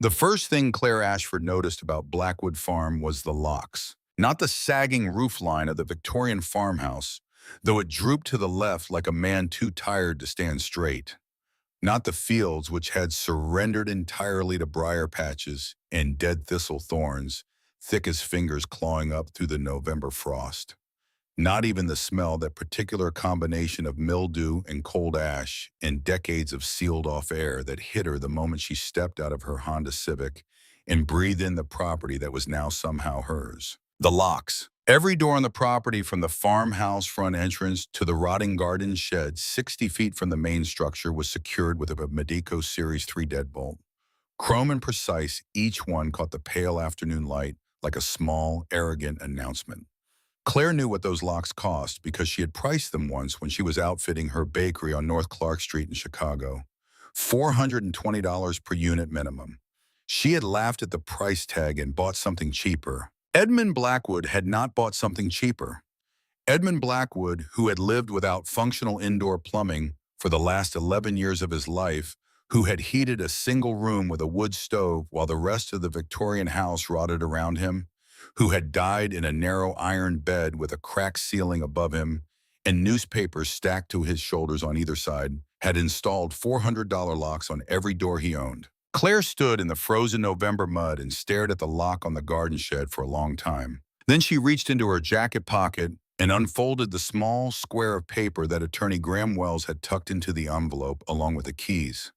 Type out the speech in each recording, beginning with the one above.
The first thing Claire Ashford noticed about Blackwood Farm was the locks. Not the sagging roofline of the Victorian farmhouse, though it drooped to the left like a man too tired to stand straight. Not the fields, which had surrendered entirely to briar patches and dead thistle thorns, thick as fingers clawing up through the November frost. Not even the smell, that particular combination of mildew and cold ash and decades of sealed-off air that hit her the moment she stepped out of her Honda Civic and breathed in the property that was now somehow hers. The locks. Every door on the property, from the farmhouse front entrance to the rotting garden shed 60 feet from the main structure, was secured with a Medico Series 3 deadbolt. Chrome and precise, each one caught the pale afternoon light like a small, arrogant announcement. Claire knew what those locks cost because she had priced them once when she was outfitting her bakery on North Clark Street in Chicago. $420 per unit minimum. She had laughed at the price tag and bought something cheaper. Edmund Blackwood had not bought something cheaper. Edmund Blackwood, who had lived without functional indoor plumbing for the last 11 years of his life, who had heated a single room with a wood stove while the rest of the Victorian house rotted around him, who had died in a narrow iron bed with a cracked ceiling above him and newspapers stacked to his shoulders on either side, had installed $400 locks on every door he owned. Claire stood in the frozen November mud and stared at the lock on the garden shed for a long time. Then she reached into her jacket pocket and unfolded the small square of paper that attorney Graham Wells had tucked into the envelope along with the keys.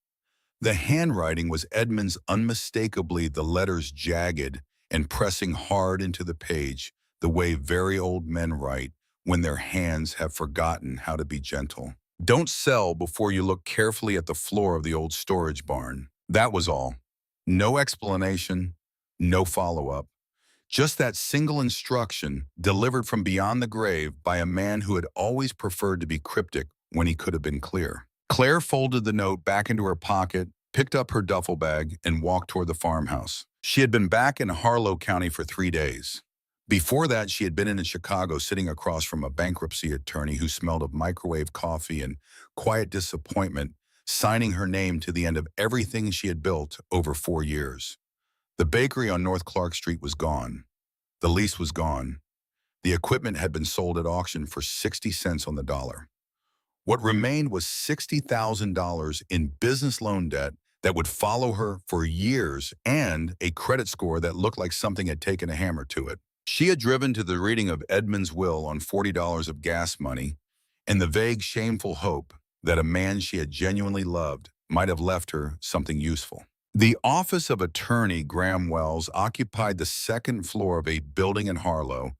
The handwriting was Edmund's, unmistakably, the letters jagged and pressing hard into the page, the way very old men write when their hands have forgotten how to be gentle. Don't sell before you look carefully at the floor of the old storage barn. That was all. No explanation, no follow-up. Just that single instruction, delivered from beyond the grave by a man who had always preferred to be cryptic when he could have been clear. Claire folded the note back into her pocket, picked up her duffel bag, and walked toward the farmhouse. She had been back in Harlow County for 3 days. Before that, she had been in Chicago, sitting across from a bankruptcy attorney who smelled of microwave coffee and quiet disappointment, signing her name to the end of everything she had built over 4 years. The bakery on North Clark Street was gone. The lease was gone. The equipment had been sold at auction for 60 cents on the dollar. What remained was $60,000 in business loan debt that would follow her for years, and a credit score that looked like something had taken a hammer to it. She had driven to the reading of Edmund's will on $40 of gas money, and the vague, shameful hope that a man she had genuinely loved might have left her something useful. The office of attorney Graham Wells occupied the second floor of a building in Harlow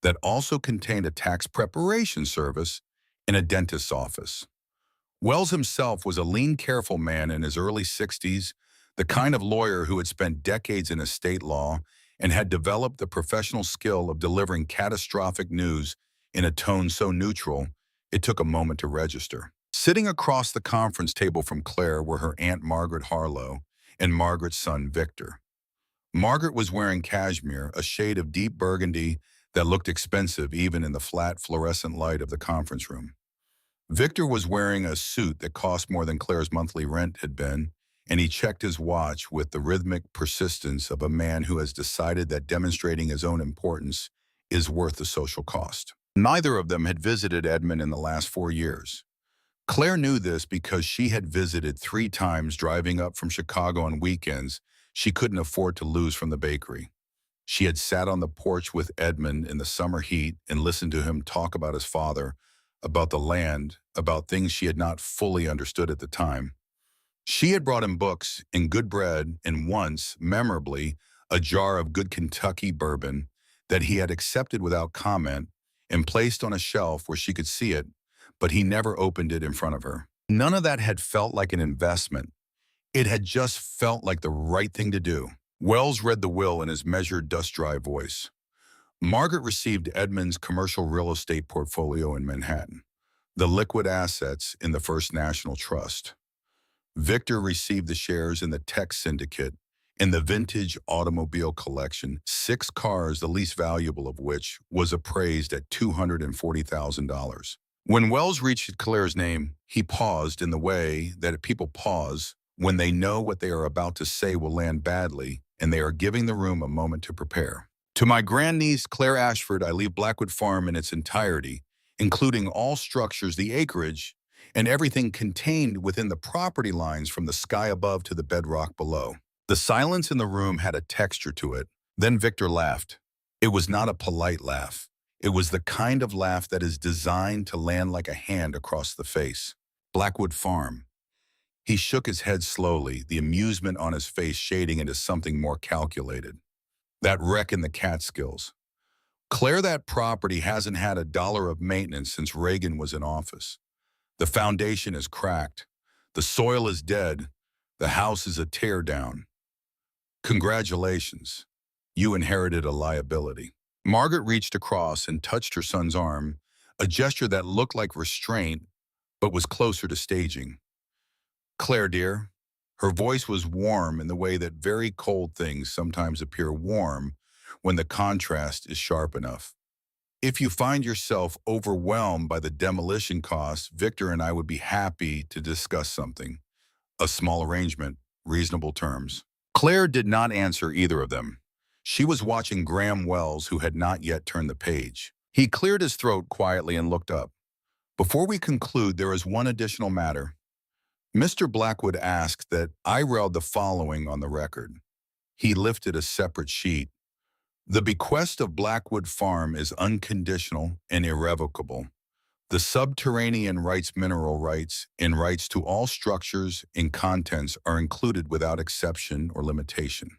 that also contained a tax preparation service and a dentist's office. Wells himself was a lean, careful man in his early 60s, the kind of lawyer who had spent decades in estate law and had developed the professional skill of delivering catastrophic news in a tone so neutral it took a moment to register. Sitting across the conference table from Claire were her Aunt Margaret Harlow and Margaret's son Victor. Margaret was wearing cashmere, a shade of deep burgundy that looked expensive even in the flat fluorescent light of the conference room. Victor was wearing a suit that cost more than Claire's monthly rent had been, and he checked his watch with the rhythmic persistence of a man who has decided that demonstrating his own importance is worth the social cost. Neither of them had visited Edmund in the last 4 years. Claire knew this because she had visited 3 times, driving up from Chicago on weekends she couldn't afford to lose from the bakery. She had sat on the porch with Edmund in the summer heat and listened to him talk about his father, about the land, about things she had not fully understood at the time. She had brought him books and good bread and once, memorably, a jar of good Kentucky bourbon that he had accepted without comment and placed on a shelf where she could see it, but he never opened it in front of her. None of that had felt like an investment. It had just felt like the right thing to do. Wells read the will in his measured, dust-dry voice. Margaret received Edmund's commercial real estate portfolio in Manhattan, the liquid assets in the First National Trust. Victor received the shares in the tech syndicate and the vintage automobile collection, 6 cars, the least valuable of which was appraised at $240,000. When Wells reached Claire's name, he paused in the way that people pause when they know what they are about to say will land badly, and they are giving the room a moment to prepare. To my grandniece, Claire Ashford, I leave Blackwood Farm in its entirety, including all structures, the acreage, and everything contained within the property lines from the sky above to the bedrock below. The silence in the room had a texture to it. Then Victor laughed. It was not a polite laugh. It was the kind of laugh that is designed to land like a hand across the face. Blackwood Farm. He shook his head slowly, the amusement on his face shading into something more calculated. That wreck in the Catskills. Claire, that property hasn't had $1 of maintenance since Reagan was in office. The foundation is cracked. The soil is dead. The house is a teardown. Congratulations. You inherited a liability. Margaret reached across and touched her son's arm, a gesture that looked like restraint, but was closer to staging. Claire, dear. Her voice was warm in the way that very cold things sometimes appear warm when the contrast is sharp enough. If you find yourself overwhelmed by the demolition costs, Victor and I would be happy to discuss something. A small arrangement, reasonable terms. Claire did not answer either of them. She was watching Graham Wells, who had not yet turned the page. He cleared his throat quietly and looked up. Before we conclude, there is one additional matter. Mr. Blackwood asked that I read the following on the record. He lifted a separate sheet. The bequest of Blackwood Farm is unconditional and irrevocable. The subterranean rights, mineral rights, and rights to all structures and contents are included without exception or limitation.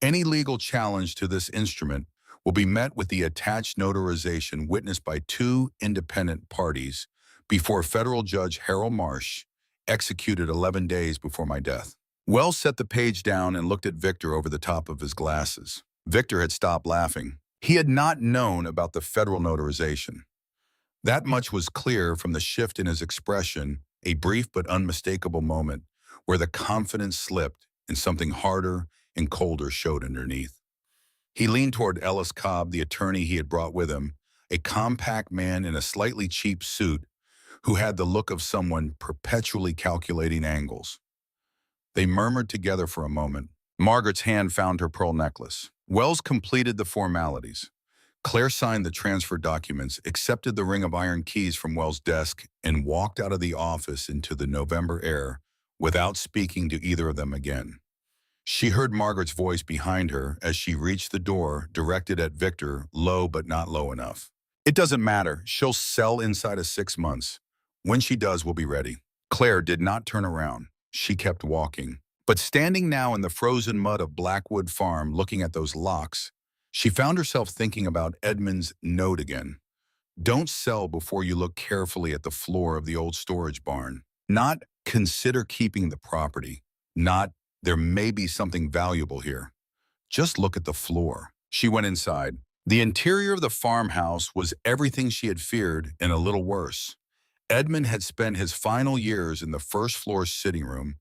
Any legal challenge to this instrument will be met with the attached notarization witnessed by 2 independent parties before federal judge Harold Marsh, executed 11 days before my death. Wells set the page down and looked at Victor over the top of his glasses. Victor had stopped laughing. He had not known about the federal notarization. That much was clear from the shift in his expression, a brief but unmistakable moment where the confidence slipped and something harder and colder showed underneath. He leaned toward Ellis Cobb, the attorney he had brought with him, a compact man in a slightly cheap suit who had the look of someone perpetually calculating angles. They murmured together for a moment. Margaret's hand found her pearl necklace. Wells completed the formalities. Claire signed the transfer documents, accepted the ring of iron keys from Wells' desk, and walked out of the office into the November air without speaking to either of them again. She heard Margaret's voice behind her as she reached the door, directed at Victor, low but not low enough. It doesn't matter. She'll sell inside of 6 months. When she does, we'll be ready. Claire did not turn around. She kept walking. But standing now in the frozen mud of Blackwood Farm, looking at those locks, she found herself thinking about Edmund's note again. Don't sell before you look carefully at the floor of the old storage barn. Not consider keeping the property. Not there may be something valuable here. Just look at the floor. She went inside. The interior of the farmhouse was everything she had feared and a little worse. Edmund had spent his final years in the first-floor sitting room,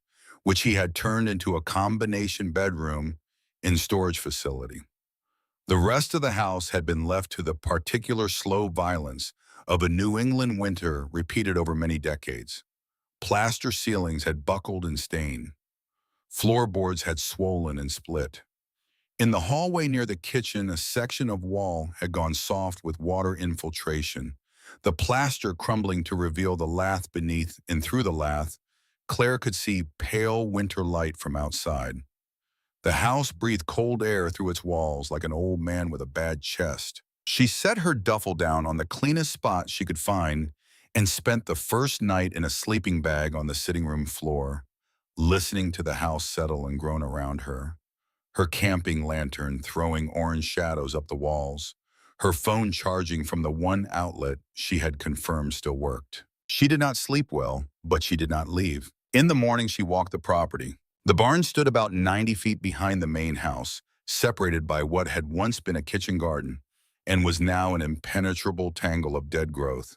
which he had turned into a combination bedroom and storage facility. The rest of the house had been left to the particular slow violence of a New England winter repeated over many decades. Plaster ceilings had buckled and stained. Floorboards had swollen and split. In the hallway near the kitchen, a section of wall had gone soft with water infiltration, the plaster crumbling to reveal the lath beneath, and through the lath, Claire could see pale winter light from outside. The house breathed cold air through its walls like an old man with a bad chest. She set her duffel down on the cleanest spot she could find and spent the first night in a sleeping bag on the sitting room floor, listening to the house settle and groan around her. Her camping lantern throwing orange shadows up the walls, her phone charging from the one outlet she had confirmed still worked. She did not sleep well, but she did not leave. In the morning, she walked the property. The barn stood about 90 feet behind the main house, separated by what had once been a kitchen garden, and was now an impenetrable tangle of dead growth.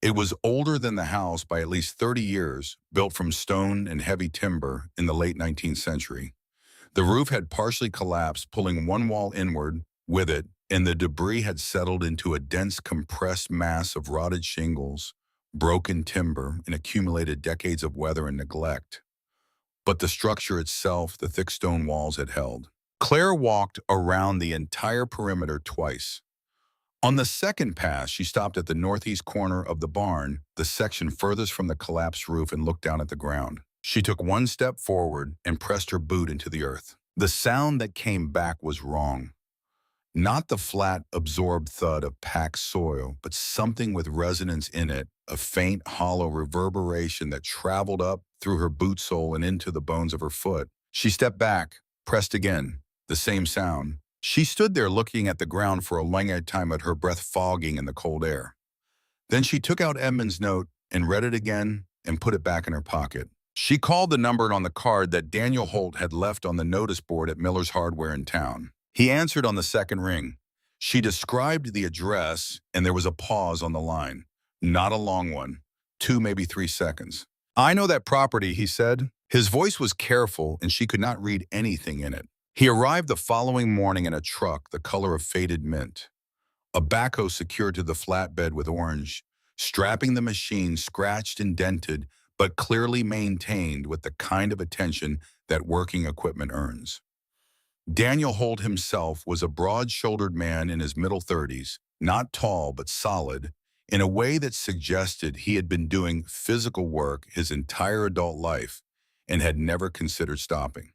It was older than the house by at least 30 years, built from stone and heavy timber in the late 19th century. The roof had partially collapsed, pulling one wall inward with it, and the debris had settled into a dense, compressed mass of rotted shingles, broken timber, and accumulated decades of weather and neglect. but the structure itself, the thick stone walls had held. Claire walked around the entire perimeter twice. On the second pass, she stopped at the northeast corner of the barn, the section furthest from the collapsed roof, and looked down at the ground. She took one step forward and pressed her boot into the earth. The sound that came back was wrong. Not the flat, absorbed thud of packed soil, but something with resonance in it, a faint, hollow reverberation that traveled up through her boot sole and into the bones of her foot. She stepped back, pressed again, the same sound. She stood there looking at the ground for a long time, at her breath fogging in the cold air. Then she took out Edmund's note and read it again and put it back in her pocket. She called the number on the card that Daniel Holt had left on the notice board at Miller's Hardware in town. He answered on the second ring. She described the address, and there was a pause on the line. Not a long one. 2, maybe 3 seconds. "I know that property," he said. His voice was careful, and she could not read anything in it. He arrived the following morning in a truck the color of faded mint, a backhoe secured to the flatbed with orange, strapping the machine scratched and dented, but clearly maintained with the kind of attention that working equipment earns. Daniel Holt himself was a broad-shouldered man in his middle 30s, not tall but solid, in a way that suggested he had been doing physical work his entire adult life and had never considered stopping.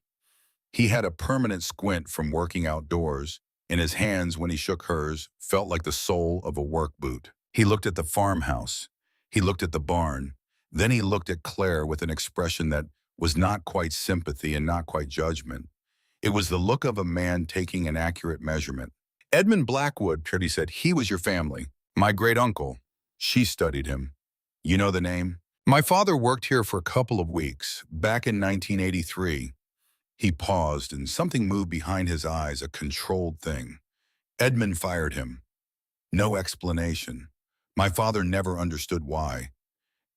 He had a permanent squint from working outdoors, and his hands, when he shook hers, felt like the sole of a work boot. He looked at the farmhouse. He looked at the barn. Then he looked at Claire with an expression that was not quite sympathy and not quite judgment. It was the look of a man taking an accurate measurement. "Edmund Blackwood," Pretty said. "He was your family." "My great-uncle." She studied him. "You know the name?" "My father worked here for a couple of weeks, back in 1983. He paused, and something moved behind his eyes, a controlled thing. "Edmund fired him. No explanation. My father never understood why.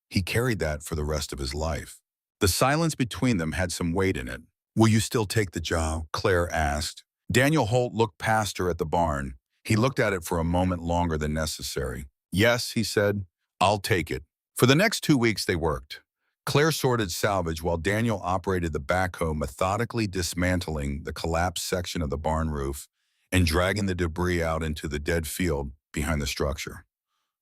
He carried that for the rest of his life." The silence between them had some weight in it. "Will you still take the job?" Claire asked. Daniel Holt looked past her at the barn. He looked at it for a moment longer than necessary. "Yes," he said, "I'll take it." For the next 2 weeks they worked. Claire sorted salvage while Daniel operated the backhoe, methodically dismantling the collapsed section of the barn roof and dragging the debris out into the dead field behind the structure.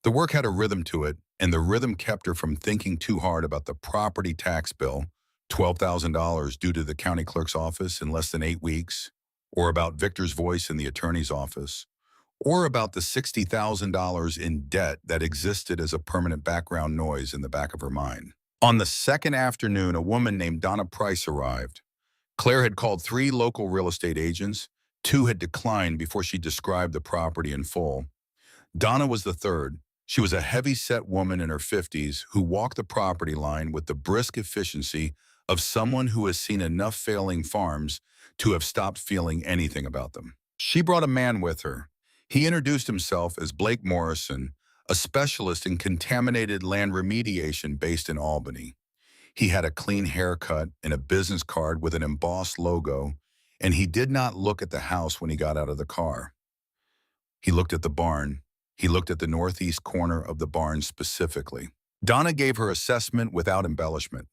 The work had a rhythm to it, and the rhythm kept her from thinking too hard about the property tax bill, $12,000 due to the county clerk's office in less than 8 weeks, or about Victor's voice in the attorney's office, or about the $60,000 in debt that existed as a permanent background noise in the back of her mind. On the second afternoon, a woman named Donna Price arrived. Claire had called 3 local real estate agents. 2 had declined before she described the property in full. Donna was the third. She was a heavy-set woman in her 50s who walked the property line with the brisk efficiency of someone who has seen enough failing farms to have stopped feeling anything about them. She brought a man with her. He introduced himself as Blake Morrison, a specialist in contaminated land remediation based in Albany. He had a clean haircut and a business card with an embossed logo, and he did not look at the house when he got out of the car. He looked at the barn. He looked at the northeast corner of the barn specifically. Donna gave her assessment without embellishment.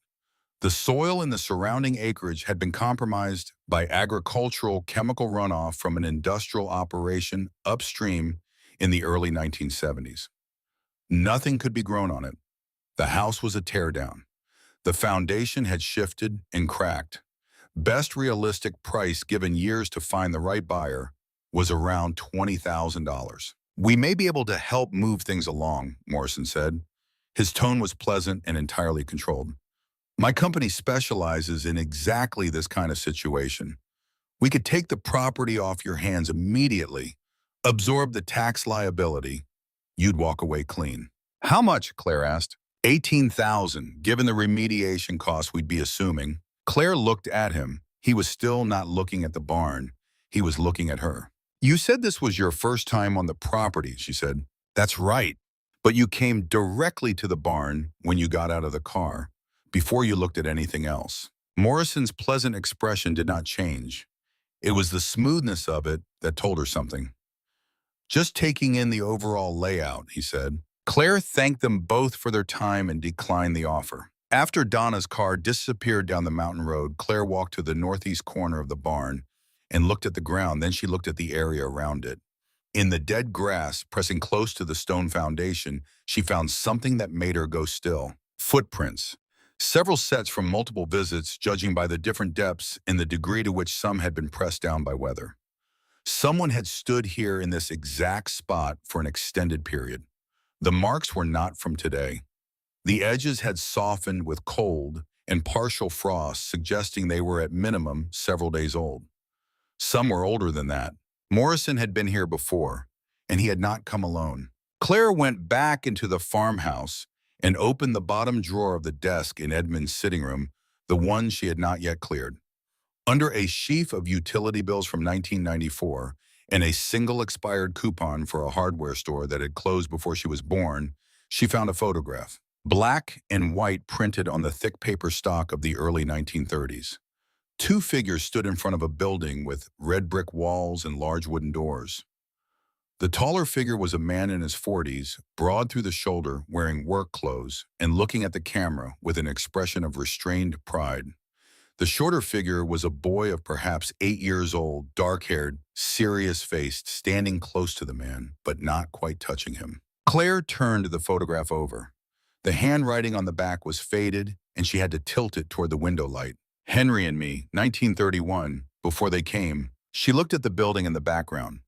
The soil in the surrounding acreage had been compromised by agricultural chemical runoff from an industrial operation upstream in the early 1970s. Nothing could be grown on it. The house was a teardown. The foundation had shifted and cracked. Best realistic price, given years to find the right buyer, was around $20,000. "We may be able to help move things along," Morrison said. His tone was pleasant and entirely controlled. "My company specializes in exactly this kind of situation. We could take the property off your hands immediately, absorb the tax liability. You'd walk away clean." "How much?" Claire asked. $18,000, given the remediation costs we'd be assuming. Claire looked at him. He was still not looking at the barn. He was looking at her. "You said this was your first time on the property," she said. "That's right. But you came directly to the barn when you got out of the car, before you looked at anything else." Morrison's pleasant expression did not change. It was the smoothness of it that told her something. "Just taking in the overall layout," he said. Claire thanked them both for their time and declined the offer. After Donna's car disappeared down the mountain road, Claire walked to the northeast corner of the barn and looked at the ground. Then she looked at the area around it. In the dead grass, pressing close to the stone foundation, she found something that made her go still. Footprints. Several sets from multiple visits, judging by the different depths and the degree to which some had been pressed down by weather. Someone had stood here in this exact spot for an extended period. The marks were not from today. The edges had softened with cold and partial frost, suggesting they were at minimum several days old. Some were older than that. Morrison had been here before, and he had not come alone. Claire went back into the farmhouse and opened the bottom drawer of the desk in Edmund's sitting room, the one she had not yet cleared. Under a sheaf of utility bills from 1994 and a single expired coupon for a hardware store that had closed before she was born, she found a photograph. Black and white printed on the thick paper stock of the early 1930s. Two figures stood in front of a building with red brick walls and large wooden doors. The taller figure was a man in his 40s, broad through the shoulder, wearing work clothes, and looking at the camera with an expression of restrained pride. The shorter figure was a boy of perhaps 8 years old, dark-haired, serious-faced, standing close to the man, but not quite touching him. Claire turned the photograph over. The handwriting on the back was faded, and she had to tilt it toward the window light. Henry and Me, 1931, before they came. She looked at the building in the background.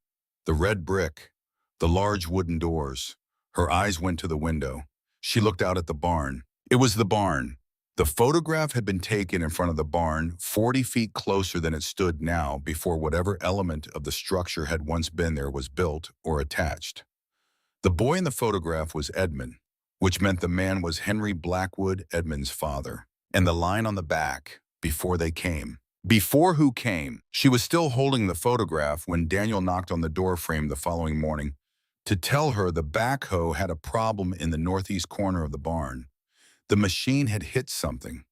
The red brick, the large wooden doors. Her eyes went to the window. She looked out at the barn. It was the barn. The photograph had been taken in front of the barn, 40 feet closer than it stood now, before whatever element of the structure had once been there was built or attached. The boy in the photograph was Edmund, which meant the man was Henry Blackwood, Edmund's father. And the line on the back, before they came. Before who came? She was still holding the photograph when Daniel knocked on the door frame the following morning to tell her the backhoe had a problem in the northeast corner of the barn. The machine had hit something.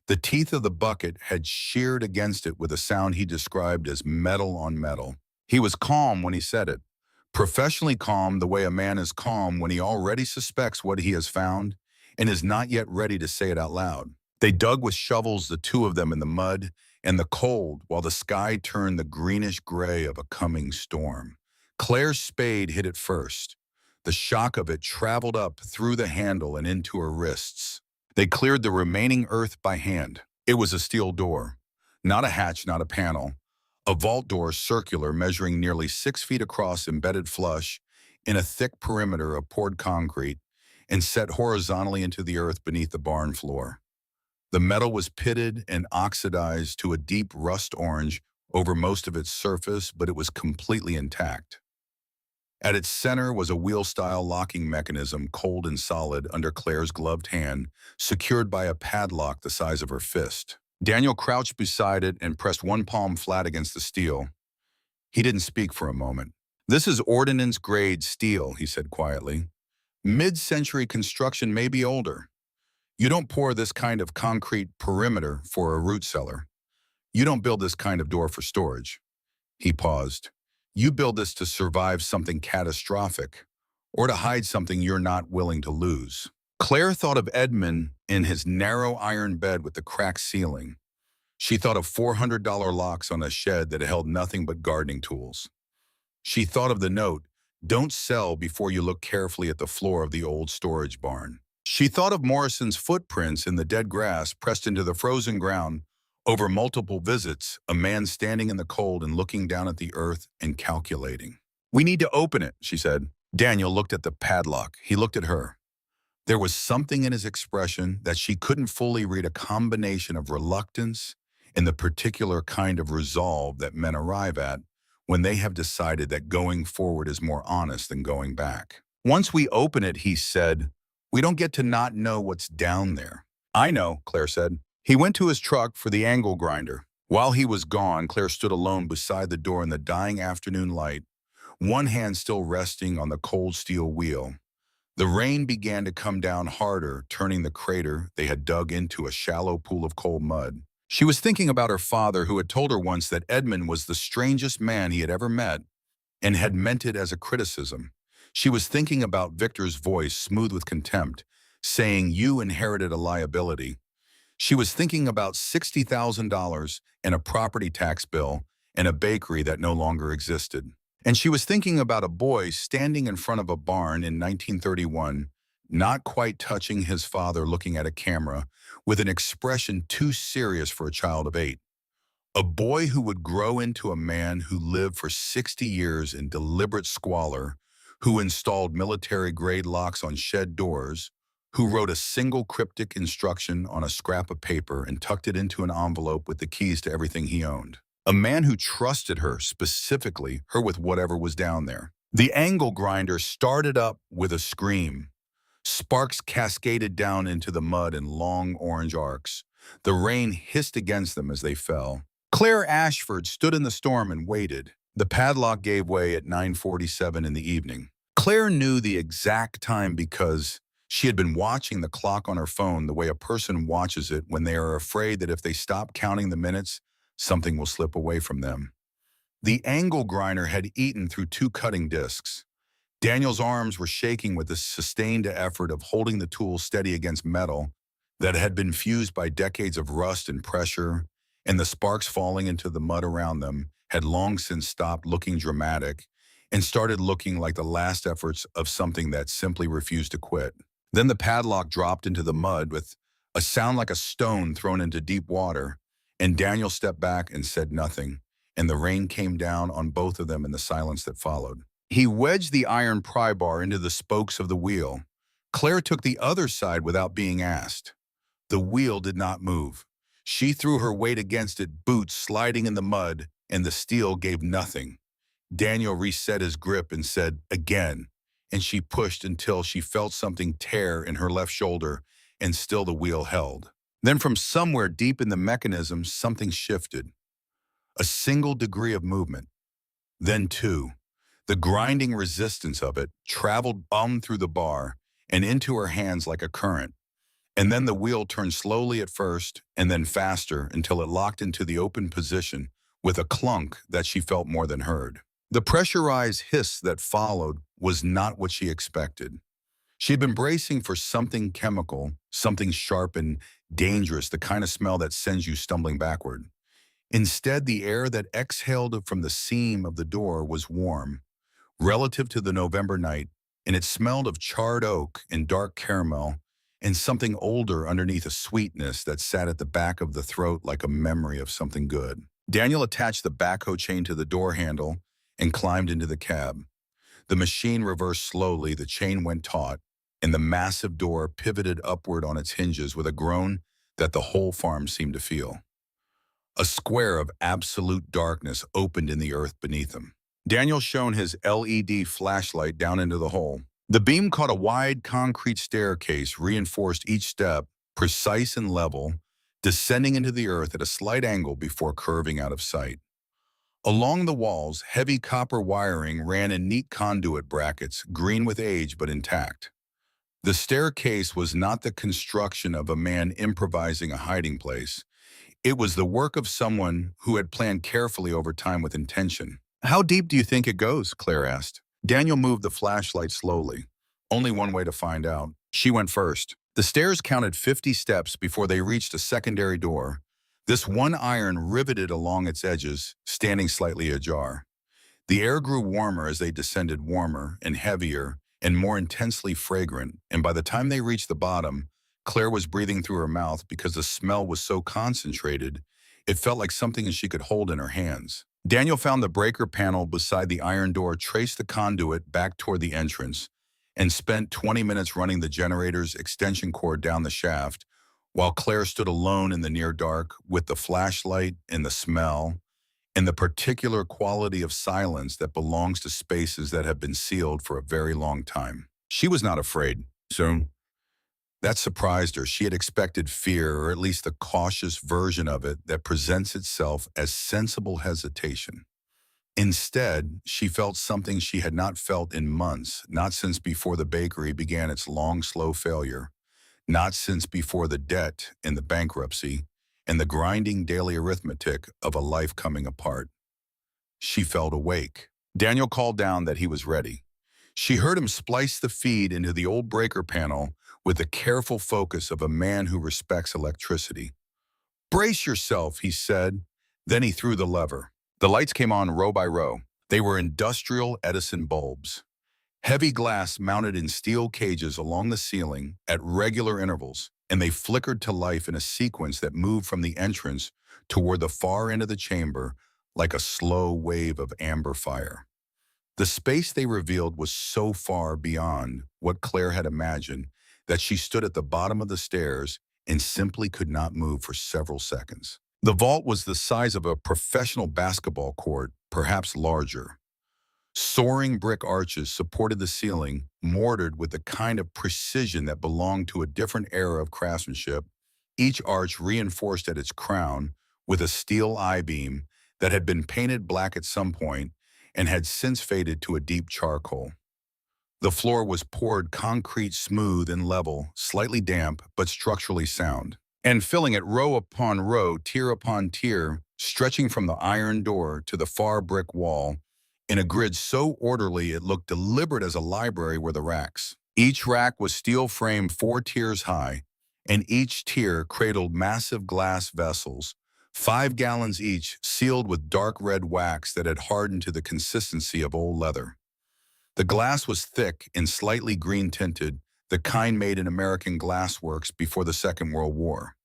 The teeth of the bucket had sheared against it with a sound he described as metal on metal. He was calm when he said it. Professionally calm, the way a man is calm when he already suspects what he has found and is not yet ready to say it out loud. They dug with shovels, the two of them, in the mud and the cold, while the sky turned the greenish gray of a coming storm. Claire's spade hit it first. The shock of it traveled up through the handle and into her wrists. They cleared the remaining earth by hand. It was a steel door. Not a hatch, not a panel. A vault door, circular, measuring nearly 6 feet across, embedded flush in a thick perimeter of poured concrete and set horizontally into the earth beneath the barn floor. The metal was pitted and oxidized to a deep rust orange over most of its surface, but it was completely intact. At its center was a wheel-style locking mechanism, cold and solid, under Claire's gloved hand, secured by a padlock the size of her fist. Daniel crouched beside it and pressed one palm flat against the steel. He didn't speak for a moment. "This is ordnance-grade steel," he said quietly. "Mid-century construction, may be older. You don't pour this kind of concrete perimeter for a root cellar. You don't build this kind of door for storage." He paused. "You build this to survive something catastrophic, or to hide something you're not willing to lose." Claire thought of Edmund in his narrow iron bed with the cracked ceiling. She thought of $400 locks on a shed that held nothing but gardening tools. She thought of the note, "Don't sell before you look carefully at the floor of the old storage barn." She thought of Morrison's footprints in the dead grass pressed into the frozen ground over multiple visits, a man standing in the cold and looking down at the earth and calculating. "We need to open it," she said. Daniel looked at the padlock. He looked at her. There was something in his expression that she couldn't fully read, a combination of reluctance and the particular kind of resolve that men arrive at when they have decided that going forward is more honest than going back. "Once we open it," he said, "we don't get to not know what's down there." "I know," Claire said. He went to his truck for the angle grinder. While he was gone, Claire stood alone beside the door in the dying afternoon light, one hand still resting on the cold steel wheel. The rain began to come down harder, turning the crater they had dug into a shallow pool of cold mud. She was thinking about her father, who had told her once that Edmund was the strangest man he had ever met, and had meant it as a criticism. She was thinking about Victor's voice, smooth with contempt, saying, "You inherited a liability. She was thinking about $60,000 and a property tax bill and a bakery that no longer existed. And she was thinking about a boy standing in front of a barn in 1931, not quite touching his father looking at a camera, with an expression too serious for a child of 8. A boy who would grow into a man who lived for 60 years in deliberate squalor, who installed military-grade locks on shed doors, who wrote a single cryptic instruction on a scrap of paper and tucked it into an envelope with the keys to everything he owned. A man who trusted her, specifically her with whatever was down there. The angle grinder started up with a scream. Sparks cascaded down into the mud in long orange arcs. The rain hissed against them as they fell. Claire Ashford stood in the storm and waited. The padlock gave way at 9:47 in the evening. Claire knew the exact time because she had been watching the clock on her phone the way a person watches it when they are afraid that if they stop counting the minutes, something will slip away from them. The angle grinder had eaten through 2 cutting discs. Daniel's arms were shaking with the sustained effort of holding the tool steady against metal that had been fused by decades of rust and pressure, and the sparks falling into the mud around them had long since stopped looking dramatic and started looking like the last efforts of something that simply refused to quit. Then the padlock dropped into the mud with a sound like a stone thrown into deep water, and Daniel stepped back and said nothing, and the rain came down on both of them in the silence that followed. He wedged the iron pry bar into the spokes of the wheel. Claire took the other side without being asked. The wheel did not move. She threw her weight against it, boots sliding in the mud, and the steel gave nothing. Daniel reset his grip and said, "Again," and she pushed until she felt something tear in her left shoulder, and still the wheel held. Then from somewhere deep in the mechanism, something shifted. A single degree of movement. Then two. The grinding resistance of it traveled through the bar and into her hands like a current. And then the wheel turned slowly at first and then faster until it locked into the open position with a clunk that she felt more than heard. The pressurized hiss that followed was not what she expected. She had been bracing for something chemical, something sharp and dangerous, the kind of smell that sends you stumbling backward. Instead, the air that exhaled from the seam of the door was warm, relative to the November night, and it smelled of charred oak and dark caramel and something older underneath a sweetness that sat at the back of the throat like a memory of something good. Daniel attached the backhoe chain to the door handle and climbed into the cab. The machine reversed slowly, the chain went taut, and the massive door pivoted upward on its hinges with a groan that the whole farm seemed to feel. A square of absolute darkness opened in the earth beneath him. Daniel shone his LED flashlight down into the hole. The beam caught a wide concrete staircase, reinforced each step, precise and level, descending into the earth at a slight angle before curving out of sight. Along the walls, heavy copper wiring ran in neat conduit brackets, green with age but intact. The staircase was not the construction of a man improvising a hiding place. It was the work of someone who had planned carefully over time with intention. "How deep do you think it goes?" Claire asked. Daniel moved the flashlight slowly. Only one way to find out. She went first. The stairs counted 50 steps before they reached a secondary door. This one iron riveted along its edges, standing slightly ajar. The air grew warmer as they descended, warmer and heavier and more intensely fragrant, and by the time they reached the bottom, Claire was breathing through her mouth because the smell was so concentrated, it felt like something she could hold in her hands. Daniel found the breaker panel beside the iron door, traced the conduit back toward the entrance, and spent 20 minutes running the generator's extension cord down the shaft, while Claire stood alone in the near dark with the flashlight and the smell and the particular quality of silence that belongs to spaces that have been sealed for a very long time. She was not afraid. So that surprised her. She had expected fear, or at least the cautious version of it that presents itself as sensible hesitation. Instead, she felt something she had not felt in months, not since before the bakery began its long, slow failure, not since before the debt and the bankruptcy and the grinding daily arithmetic of a life coming apart. She felt awake. Daniel called down that he was ready. She heard him splice the feed into the old breaker panel with the careful focus of a man who respects electricity. "Brace yourself," he said. Then he threw the lever. The lights came on row by row. They were industrial Edison bulbs. Heavy glass mounted in steel cages along the ceiling at regular intervals, and they flickered to life in a sequence that moved from the entrance toward the far end of the chamber like a slow wave of amber fire. The space they revealed was so far beyond what Claire had imagined that she stood at the bottom of the stairs and simply could not move for several seconds. The vault was the size of a professional basketball court, perhaps larger. Soaring brick arches supported the ceiling, mortared with the kind of precision that belonged to a different era of craftsmanship, each arch reinforced at its crown with a steel I-beam that had been painted black at some point and had since faded to a deep charcoal. The floor was poured concrete, smooth and level, slightly damp but structurally sound, and filling it row upon row, tier upon tier, stretching from the iron door to the far brick wall, in a grid so orderly it looked deliberate as a library were the racks. Each rack was steel-framed 4 tiers high, and each tier cradled massive glass vessels, 5 gallons each, sealed with dark red wax that had hardened to the consistency of old leather. The glass was thick and slightly green-tinted, the kind made in American glassworks before the Second World War.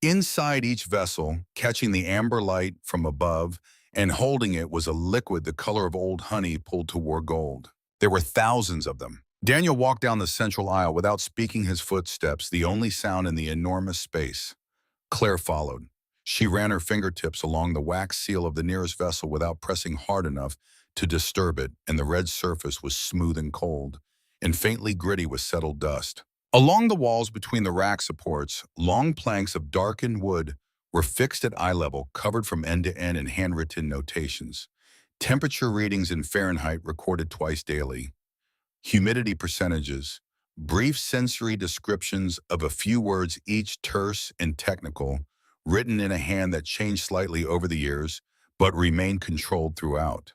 Inside each vessel, catching the amber light from above and holding it, was a liquid the color of old honey pulled toward gold. There were thousands of them. Daniel walked down the central aisle without speaking his footsteps, the only sound in the enormous space. Claire followed. She ran her fingertips along the wax seal of the nearest vessel without pressing hard enough to disturb it, and the red surface was smooth and cold, and faintly gritty with settled dust. Along the walls between the rack supports, long planks of darkened wood were fixed at eye level, covered from end to end in handwritten notations. Temperature readings in Fahrenheit recorded twice daily. Humidity percentages, brief sensory descriptions of a few words, each terse and technical, written in a hand that changed slightly over the years, but remained controlled throughout.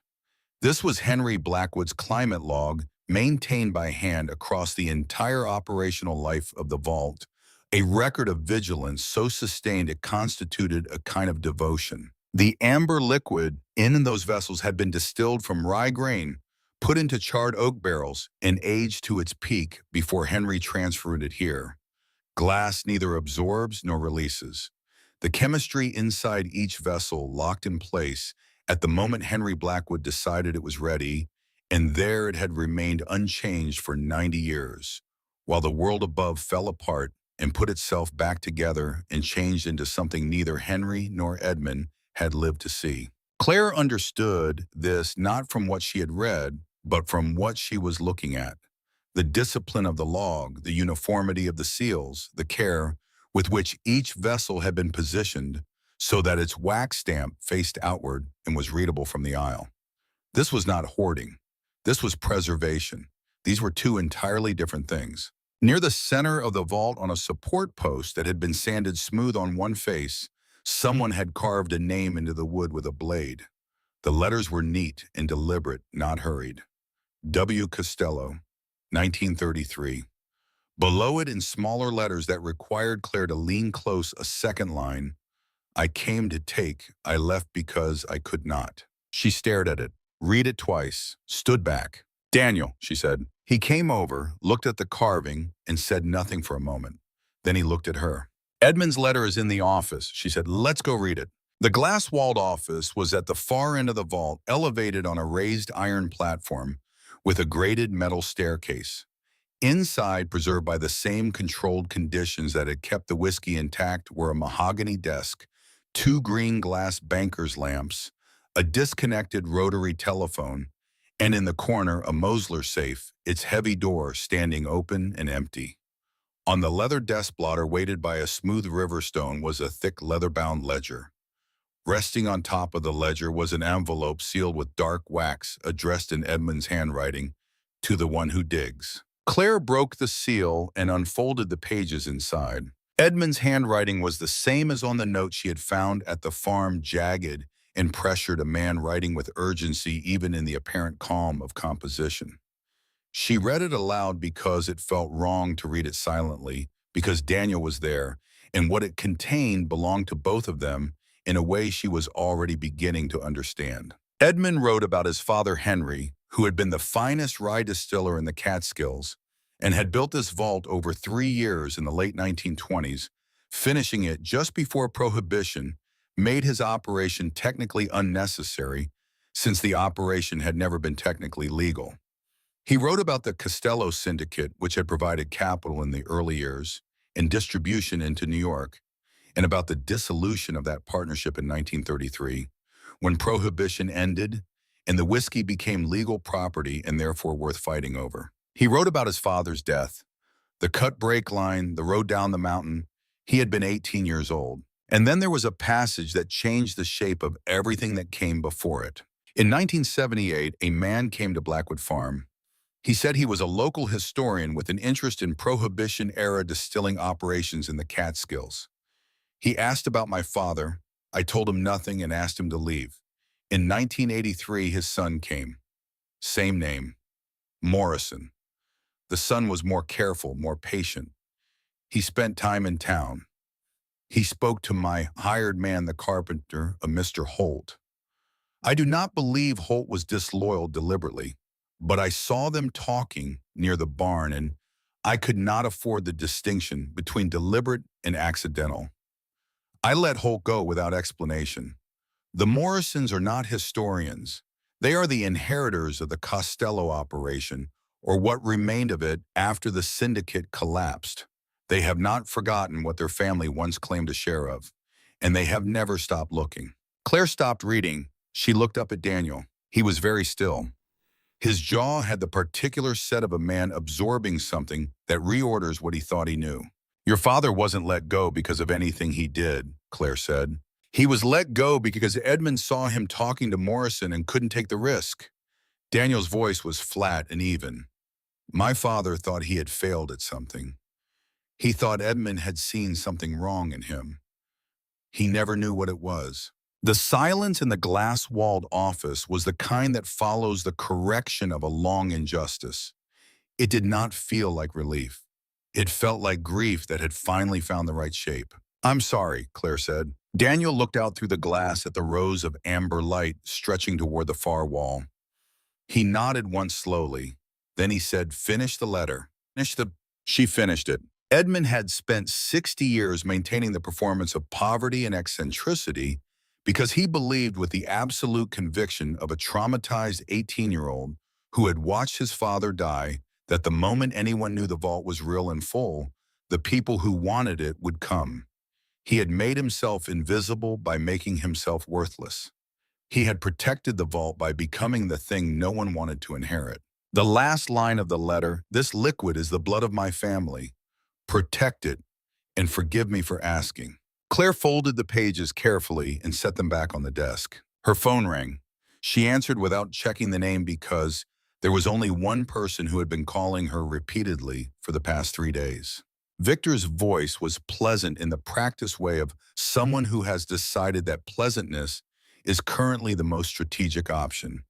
This was Henry Blackwood's climate log, maintained by hand across the entire operational life of the vault, a record of vigilance so sustained it constituted a kind of devotion. The amber liquid in those vessels had been distilled from rye grain, put into charred oak barrels, and aged to its peak before Henry transferred it here. Glass neither absorbs nor releases. The chemistry inside each vessel locked in place at the moment Henry Blackwood decided it was ready, and there it had remained unchanged for 90 years, while the world above fell apart and put itself back together and changed into something neither Henry nor Edmund had lived to see. Claire understood this not from what she had read, but from what she was looking at. The discipline of the log, the uniformity of the seals, the care with which each vessel had been positioned so that its wax stamp faced outward and was readable from the aisle. This was not hoarding. This was preservation. These were two entirely different things. Near the center of the vault, on a support post that had been sanded smooth on one face, someone had carved a name into the wood with a blade. The letters were neat and deliberate, not hurried. W. Costello, 1933. Below it, in smaller letters that required Claire to lean close, a second line, "I came to take, I left because I could not." She stared at it, read it twice, stood back. "Daniel," she said. He came over, looked at the carving, and said nothing for a moment. Then he looked at her. "Edmund's letter is in the office," she said. "Let's go read it." The glass-walled office was at the far end of the vault, elevated on a raised iron platform with a grated metal staircase. Inside, preserved by the same controlled conditions that had kept the whiskey intact, were a mahogany desk, 2 green glass banker's lamps, a disconnected rotary telephone, and in the corner a Mosler safe, its heavy door standing open and empty. On the leather desk blotter, weighted by a smooth river stone, was a thick leather-bound ledger. Resting on top of the ledger was an envelope sealed with dark wax, addressed in Edmund's handwriting, "To the one who digs." Claire broke the seal and unfolded the pages inside. Edmund's handwriting was the same as on the note she had found at the farm, jagged and pressured, a man writing with urgency even in the apparent calm of composition. She read it aloud because it felt wrong to read it silently, because Daniel was there, and what it contained belonged to both of them in a way she was already beginning to understand. Edmund wrote about his father Henry, who had been the finest rye distiller in the Catskills, and had built this vault over 3 years in the late 1920s, finishing it just before Prohibition made his operation technically unnecessary, since the operation had never been technically legal. He wrote about the Costello Syndicate, which had provided capital in the early years and distribution into New York, and about the dissolution of that partnership in 1933, when Prohibition ended and the whiskey became legal property and therefore worth fighting over. He wrote about his father's death, the cut brake line, the road down the mountain. He had been 18 years old. And then there was a passage that changed the shape of everything that came before it. In 1978, a man came to Blackwood Farm. He said he was a local historian with an interest in Prohibition-era distilling operations in the Catskills. He asked about my father. I told him nothing and asked him to leave. In 1983, his son came. Same name, Morrison. The son was more careful, more patient. He spent time in town. He spoke to my hired man, the carpenter, a Mr. Holt. I do not believe Holt was disloyal deliberately, but I saw them talking near the barn, and I could not afford the distinction between deliberate and accidental. I let Holt go without explanation. The Morrisons are not historians. They are the inheritors of the Costello operation, or what remained of it after the syndicate collapsed. They have not forgotten what their family once claimed a share of, and they have never stopped looking. Claire stopped reading. She looked up at Daniel. He was very still. His jaw had the particular set of a man absorbing something that reorders what he thought he knew. Your father wasn't let go because of anything he did, Claire said. He was let go because Edmund saw him talking to Morrison and couldn't take the risk. Daniel's voice was flat and even. My father thought he had failed at something. He thought Edmund had seen something wrong in him. He never knew what it was. The silence in the glass-walled office was the kind that follows the correction of a long injustice. It did not feel like relief. It felt like grief that had finally found the right shape. I'm sorry, Claire said. Daniel looked out through the glass at the rows of amber light stretching toward the far wall. He nodded once slowly. Then he said, finish the letter. She finished it. Edmund had spent 60 years maintaining the performance of poverty and eccentricity because he believed with the absolute conviction of a traumatized 18-year-old who had watched his father die that the moment anyone knew the vault was real and full, the people who wanted it would come. He had made himself invisible by making himself worthless. He had protected the vault by becoming the thing no one wanted to inherit. The last line of the letter, this liquid is the blood of my family. Protect it, and forgive me for asking. Claire folded the pages carefully and set them back on the desk. Her phone rang. She answered without checking the name because there was only one person who had been calling her repeatedly for the past 3 days. Victor's voice was pleasant in the practiced way of someone who has decided that pleasantness is currently the most strategic option.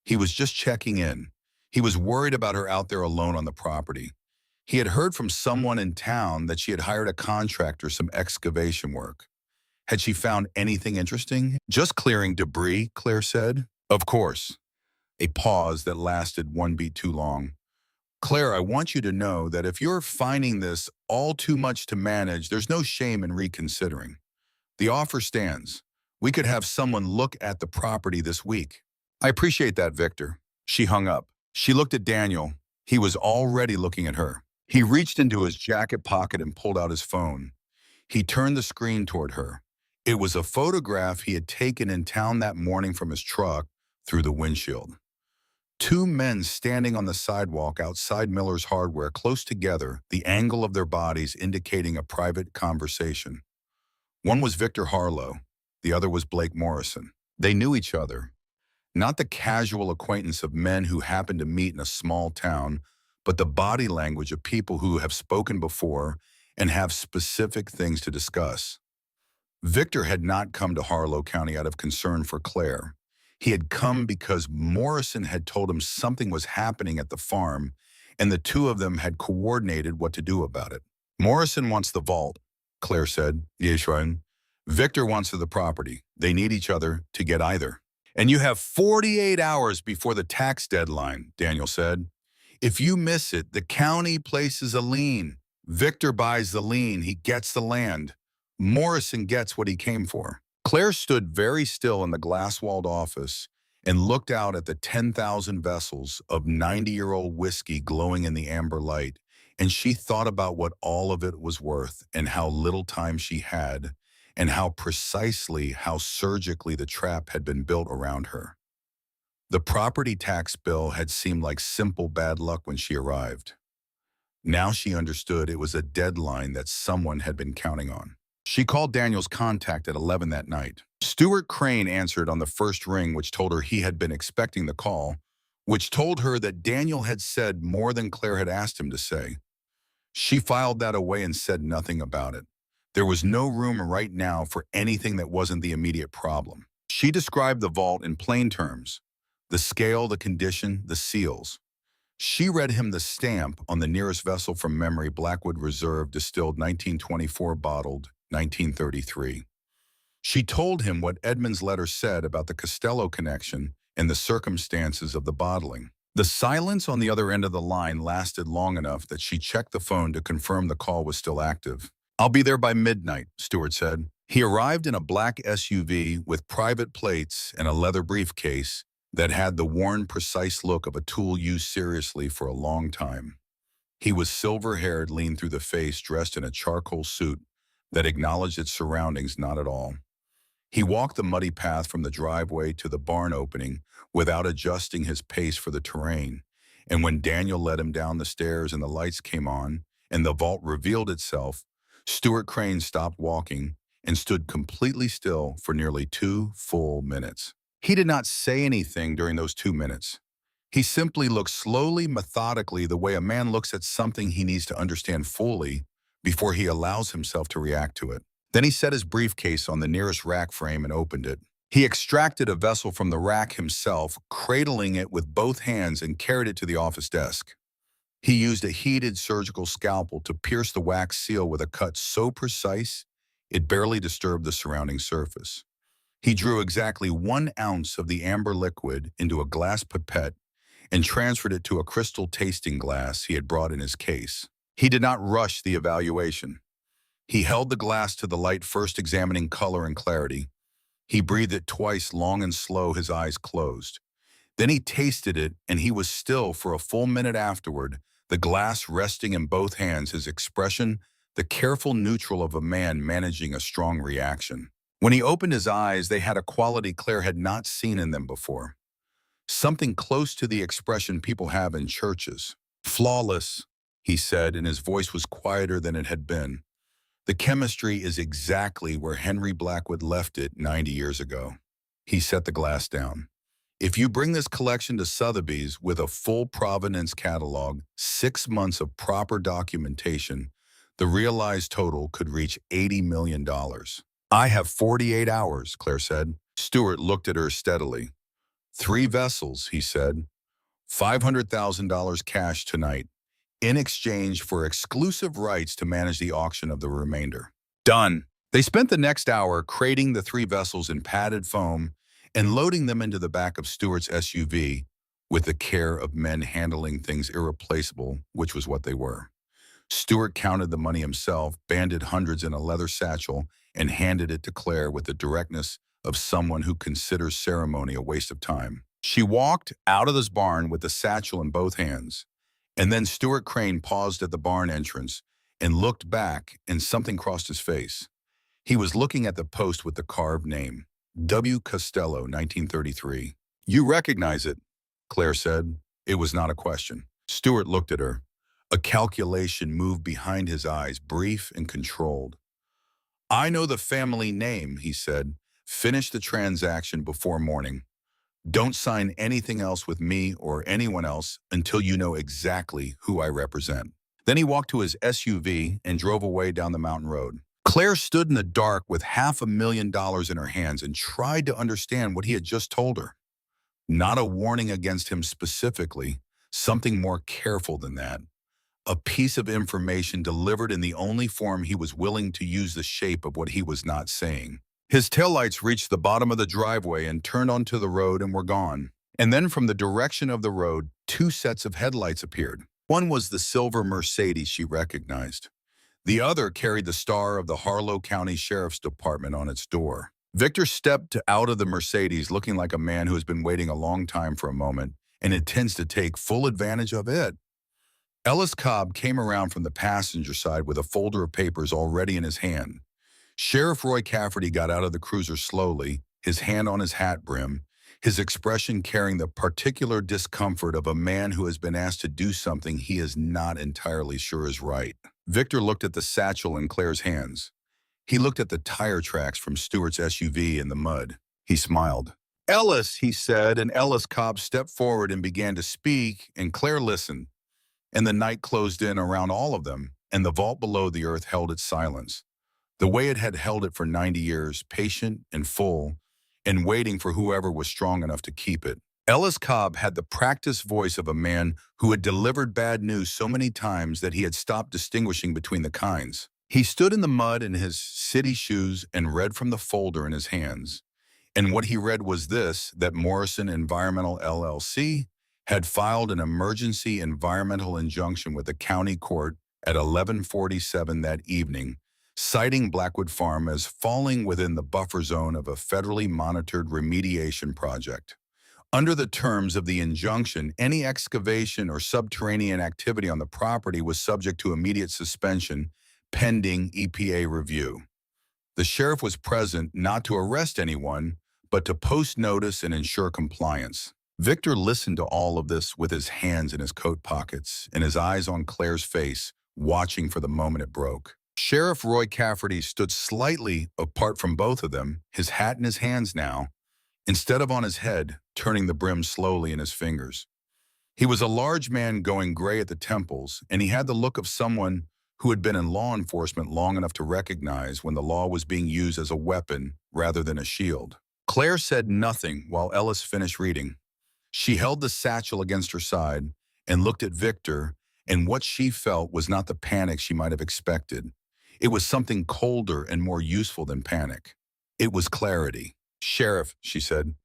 He was just checking in. He was worried about her out there alone on the property. He had heard from someone in town that she had hired a contractor some excavation work. Had she found anything interesting? Just clearing debris, Claire said. Of course. A pause that lasted one beat too long. Claire, I want you to know that if you're finding this all too much to manage, there's no shame in reconsidering. The offer stands. We could have someone look at the property this week. I appreciate that, Victor. She hung up. She looked at Daniel. He was already looking at her. He reached into his jacket pocket and pulled out his phone. He turned the screen toward her. It was a photograph he had taken in town that morning from his truck through the windshield. 2 men standing on the sidewalk outside Miller's Hardware, close together, the angle of their bodies indicating a private conversation. One was Victor Harlow. The other was Blake Morrison. They knew each other. Not the casual acquaintance of men who happen to meet in a small town, but the body language of people who have spoken before and have specific things to discuss. Victor had not come to Harlow County out of concern for Claire. He had come because Morrison had told him something was happening at the farm, and the two of them had coordinated what to do about it. Morrison wants the vault, Claire said. Yes, Ryan. Victor wants the property. They need each other to get either. And you have 48 hours before the tax deadline, Daniel said. If you miss it, the county places a lien. Victor buys the lien. He gets the land. Morrison gets what he came for. Claire stood very still in the glass-walled office and looked out at the 10,000 vessels of 90-year-old whiskey glowing in the amber light, and she thought about what all of it was worth and how little time she had, and how surgically the trap had been built around her. The property tax bill had seemed like simple bad luck when she arrived. Now she understood it was a deadline that someone had been counting on. She called Daniel's contact at 11 that night. Stuart Crane answered on the first ring, which told her he had been expecting the call, which told her that Daniel had said more than Claire had asked him to say. She filed that away and said nothing about it. There was no room right now for anything that wasn't the immediate problem. She described the vault in plain terms: the scale, the condition, the seals. She read him the stamp on the nearest vessel from memory: Blackwood Reserve, distilled 1924, bottled 1933. She told him what Edmund's letter said about the Costello connection and the circumstances of the bottling. The silence on the other end of the line lasted long enough that she checked the phone to confirm the call was still active. "I'll be there by midnight," Stuart said. He arrived in a black SUV with private plates and a leather briefcase that had the worn, precise look of a tool used seriously for a long time. He was silver-haired, lean through the face, dressed in a charcoal suit that acknowledged its surroundings not at all. He walked the muddy path from the driveway to the barn opening without adjusting his pace for the terrain, and when Daniel led him down the stairs and the lights came on and the vault revealed itself, Stuart Crane stopped walking and stood completely still for nearly 2 full minutes. He did not say anything during those 2 minutes. He simply looked slowly, methodically, the way a man looks at something he needs to understand fully before he allows himself to react to it. Then he set his briefcase on the nearest rack frame and opened it. He extracted a vessel from the rack himself, cradling it with both hands, and carried it to the office desk. He used a heated surgical scalpel to pierce the wax seal with a cut so precise it barely disturbed the surrounding surface. He drew exactly 1 ounce of the amber liquid into a glass pipette and transferred it to a crystal tasting glass he had brought in his case. He did not rush the evaluation. He held the glass to the light, first examining color and clarity. He breathed it twice, long and slow, his eyes closed. Then he tasted it, and he was still for a full minute afterward, the glass resting in both hands, his expression the careful neutral of a man managing a strong reaction. When he opened his eyes, they had a quality Claire had not seen in them before. Something close to the expression people have in churches. "Flawless," he said, and his voice was quieter than it had been. "The chemistry is exactly where Henry Blackwood left it 90 years ago." He set the glass down. "If you bring this collection to Sotheby's with a full provenance catalog, 6 months of proper documentation, the realized total could reach $80 million. "I have 48 hours, Claire said. Stuart looked at her steadily. "3 vessels, he said. $500,000 cash tonight, in exchange for exclusive rights to manage the auction of the remainder." "Done." They spent the next hour crating the 3 vessels in padded foam and loading them into the back of Stuart's SUV with the care of men handling things irreplaceable, which was what they were. Stuart counted the money himself, banded hundreds in a leather satchel, and handed it to Claire with the directness of someone who considers ceremony a waste of time. She walked out of this barn with the satchel in both hands, and then Stuart Crane paused at the barn entrance and looked back, and something crossed his face. He was looking at the post with the carved name, W. Costello, 1933. "You recognize it," Claire said. It was not a question. Stuart looked at her. A calculation moved behind his eyes, brief and controlled. "I know the family name," he said. "Finish the transaction before morning. Don't sign anything else with me or anyone else until you know exactly who I represent." Then he walked to his SUV and drove away down the mountain road. Claire stood in the dark with $500,000 in her hands and tried to understand what he had just told her. Not a warning against him specifically, Something more careful than that. A piece of information delivered in the only form he was willing to use the shape of what he was not saying. His taillights reached the bottom of the driveway and turned onto the road and were gone. And then from the direction of the road, two sets of headlights appeared. One was the silver Mercedes she recognized. The other carried the star of the Harlow County Sheriff's Department on its door. Victor stepped out of the Mercedes looking like a man who has been waiting a long time for a moment and intends to take full advantage of it. Ellis Cobb came around from the passenger side with a folder of papers already in his hand. Sheriff Roy Cafferty got out of the cruiser slowly, his hand on his hat brim, his expression carrying the particular discomfort of a man who has been asked to do something he is not entirely sure is right. Victor looked at the satchel in Claire's hands. He looked at the tire tracks from Stewart's SUV in the mud. He smiled. "Ellis," he said, and Ellis Cobb stepped forward and began to speak, and Claire listened. And the night closed in around all of them, and the vault below the earth held its silence, the way it had held it for 90 years, patient and full, and waiting for whoever was strong enough to keep it. Ellis Cobb had the practiced voice of a man who had delivered bad news so many times that he had stopped distinguishing between the kinds. He stood in the mud in his city shoes and read from the folder in his hands. And what he read was this, that Morrison Environmental LLC had filed an emergency environmental injunction with the county court at 11:47 that evening, citing Blackwood Farm as falling within the buffer zone of a federally monitored remediation project. Under the terms of the injunction, any excavation or subterranean activity on the property was subject to immediate suspension pending EPA review. The sheriff was present not to arrest anyone, but to post notice and ensure compliance. Victor listened to all of this with his hands in his coat pockets and his eyes on Claire's face, watching for the moment it broke. Sheriff Roy Cafferty stood slightly apart from both of them, his hat in his hands now, instead of on his head, turning the brim slowly in his fingers. He was a large man going gray at the temples, and he had the look of someone who had been in law enforcement long enough to recognize when the law was being used as a weapon rather than a shield. Claire said nothing while Ellis finished reading. She held the satchel against her side and looked at Victor, and what she felt was not the panic she might have expected. It was something colder and more useful than panic. It was clarity. "Sheriff," she said,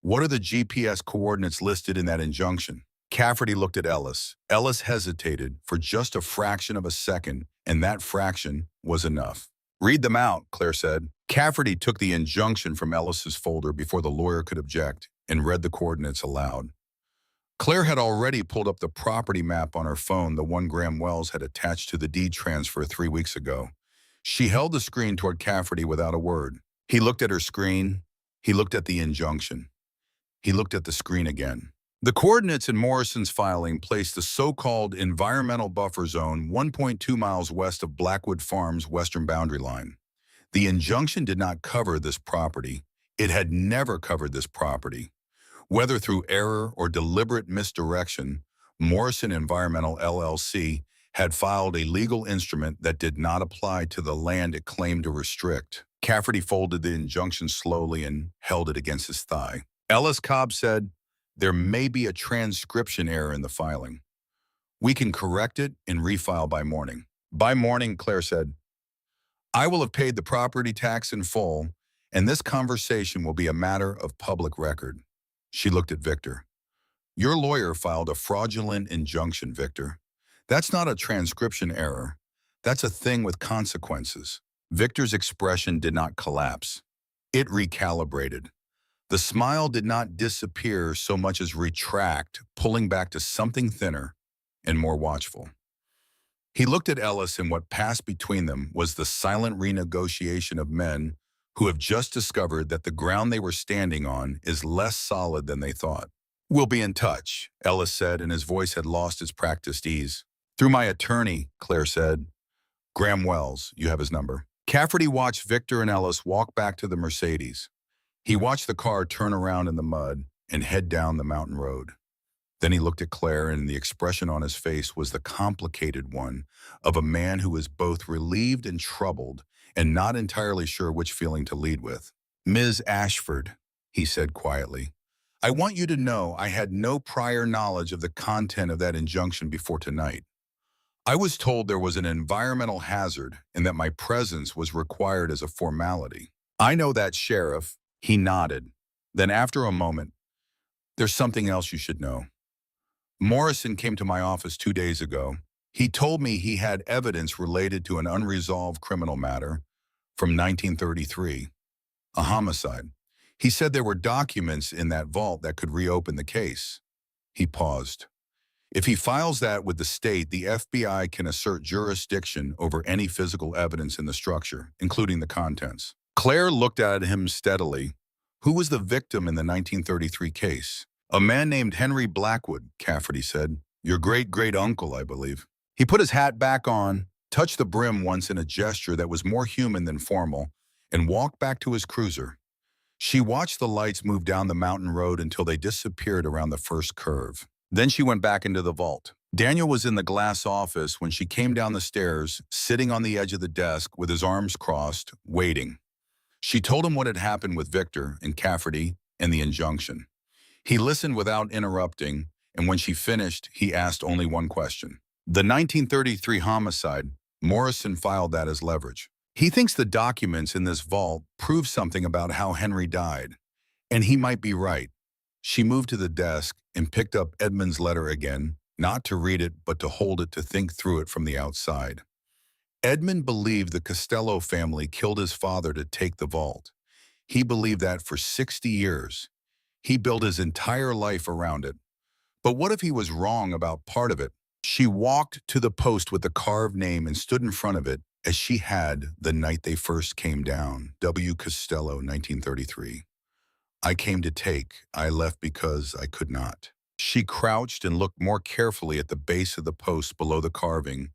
"what are the GPS coordinates listed in that injunction?" Cafferty looked at Ellis. Ellis hesitated for just a fraction of a second, and that fraction was enough. "Read them out," Claire said. Cafferty took the injunction from Ellis's folder before the lawyer could object and read the coordinates aloud. Claire had already pulled up the property map on her phone the one Graham Wells had attached to the deed transfer 3 weeks ago. She held the screen toward Cafferty without a word. He looked at her screen. He looked at the injunction. He looked at the screen again. The coordinates in Morrison's filing placed the so-called environmental buffer zone 1.2 miles west of Blackwood Farm's western boundary line. The injunction did not cover this property. It had never covered this property. Whether through error or deliberate misdirection, Morrison Environmental LLC had filed a legal instrument that did not apply to the land it claimed to restrict. Cafferty folded the injunction slowly and held it against his thigh. Ellis Cobb said, "There may be a transcription error in the filing. We can correct it and refile by morning." "By morning," Claire said, "I will have paid the property tax in full, and this conversation will be a matter of public record." She looked at Victor. "Your lawyer filed a fraudulent injunction, Victor. That's not a transcription error. That's a thing with consequences." Victor's expression did not collapse. It recalibrated. The smile did not disappear so much as retract, pulling back to something thinner and more watchful. He looked at Ellis, and what passed between them was the silent renegotiation of men who have just discovered that the ground they were standing on is less solid than they thought. "We'll be in touch," Ellis said, and his voice had lost its practiced ease. "Through my attorney," Claire said. "Graham Wells, you have his number." Cafferty watched Victor and Ellis walk back to the Mercedes. He watched the car turn around in the mud and head down the mountain road. Then he looked at Claire, and the expression on his face was the complicated one of a man who is both relieved and troubled and not entirely sure which feeling to lead with. "Ms. Ashford," he said quietly, I want you to know I had no prior knowledge of the content of that injunction before tonight. I was told there was an environmental hazard and that my presence was required as a formality. I know that, Sheriff. He nodded. Then after a moment, there's something else you should know. Morrison came to my office 2 days ago. He told me he had evidence related to an unresolved criminal matter from 1933, a homicide. He said there were documents in that vault that could reopen the case. He paused. If he files that with the state, the FBI can assert jurisdiction over any physical evidence in the structure, including the contents. Claire looked at him steadily. Who was the victim in the 1933 case? A man named Henry Blackwood, Cafferty said. Your great-great-uncle, I believe. He put his hat back on, touched the brim once in a gesture that was more human than formal, and walked back to his cruiser. She watched the lights move down the mountain road until they disappeared around the first curve. Then she went back into the vault. Daniel was in the glass office when she came down the stairs, sitting on the edge of the desk with his arms crossed, waiting. She told him what had happened with Victor and Cafferty and the injunction. He listened without interrupting, and when she finished, he asked only one question. The 1933 homicide, Morrison filed that as leverage. He thinks the documents in this vault prove something about how Henry died, and he might be right. She moved to the desk and picked up Edmund's letter again, not to read it, but to hold it to think through it from the outside. Edmund believed the Costello family killed his father to take the vault. He believed that for 60 years. He built his entire life around it. But what if he was wrong about part of it? She walked to the post with the carved name and stood in front of it as she had the night they first came down. W. Costello, 1933. I came to take. I left because I could not. She crouched and looked more carefully at the base of the post below the carving,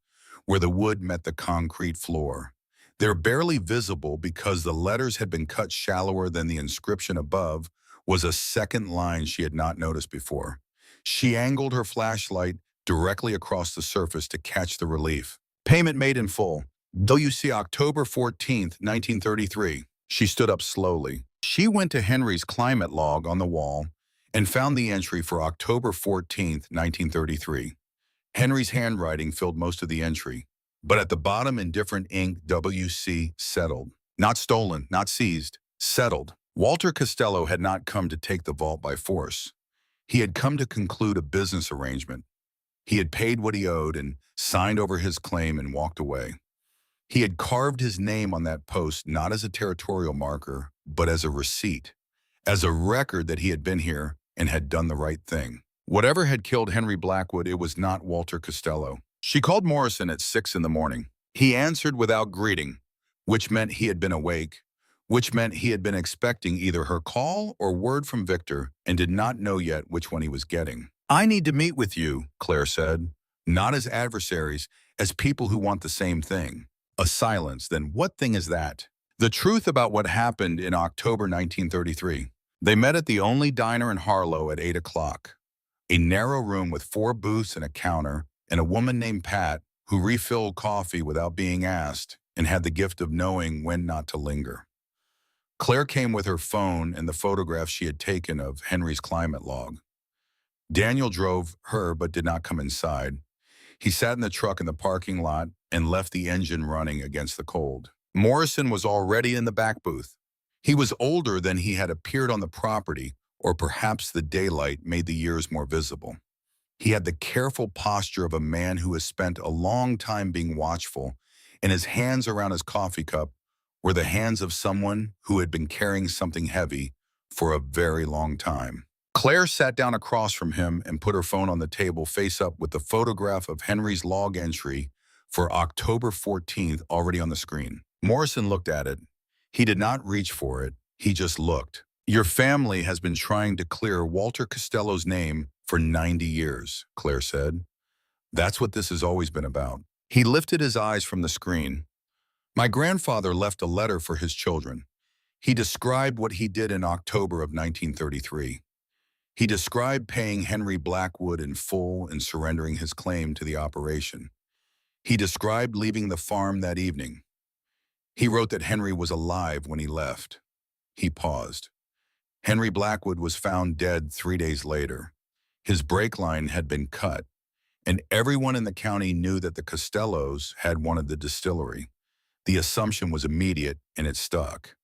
where the wood met the concrete floor. They're barely visible because the letters had been cut shallower than the inscription above was a second line she had not noticed before. She angled her flashlight directly across the surface to catch the relief. Payment made in full. W.C. October 14th, 1933. She stood up slowly. She went to Henry's climate log on the wall and found the entry for October 14th, 1933. Henry's handwriting filled most of the entry, but at the bottom in different ink, W.C. settled. Not stolen, not seized, settled. Walter Costello had not come to take the vault by force. He had come to conclude a business arrangement. He had paid what he owed and signed over his claim and walked away. He had carved his name on that post not as a territorial marker, but as a receipt, as a record that he had been here and had done the right thing. Whatever had killed Henry Blackwood, it was not Walter Costello. She called Morrison at 6 in the morning. He answered without greeting, which meant he had been awake, which meant he had been expecting either her call or word from Victor and did not know yet which one he was getting. I need to meet with you, Claire said, not as adversaries, as people who want the same thing. A silence. Then what thing is that? The truth about what happened in October 1933. They met at the only diner in Harlow at 8 o'clock. A narrow room with 4 booths and a counter, and a woman named Pat who refilled coffee without being asked and had the gift of knowing when not to linger. Claire came with her phone and the photograph she had taken of Henry's climate log. Daniel drove her but did not come inside. He sat in the truck in the parking lot and left the engine running against the cold. Morrison was already in the back booth. He was older than he had appeared on the property, or perhaps the daylight made the years more visible. He had the careful posture of a man who has spent a long time being watchful, and his hands around his coffee cup were the hands of someone who had been carrying something heavy for a very long time. Claire sat down across from him and put her phone on the table face up with the photograph of Henry's log entry for October 14th already on the screen. Morrison looked at it. He did not reach for it. He just looked. Your family has been trying to clear Walter Costello's name for 90 years, Claire said. That's what this has always been about. He lifted his eyes from the screen. My grandfather left a letter for his children. He described what he did in October of 1933. He described paying Henry Blackwood in full and surrendering his claim to the operation. He described leaving the farm that evening. He wrote that Henry was alive when he left. He paused. Henry Blackwood was found dead 3 days later. His brake line had been cut, and everyone in the county knew that the Costellos had wanted the distillery. The assumption was immediate, and it stuck.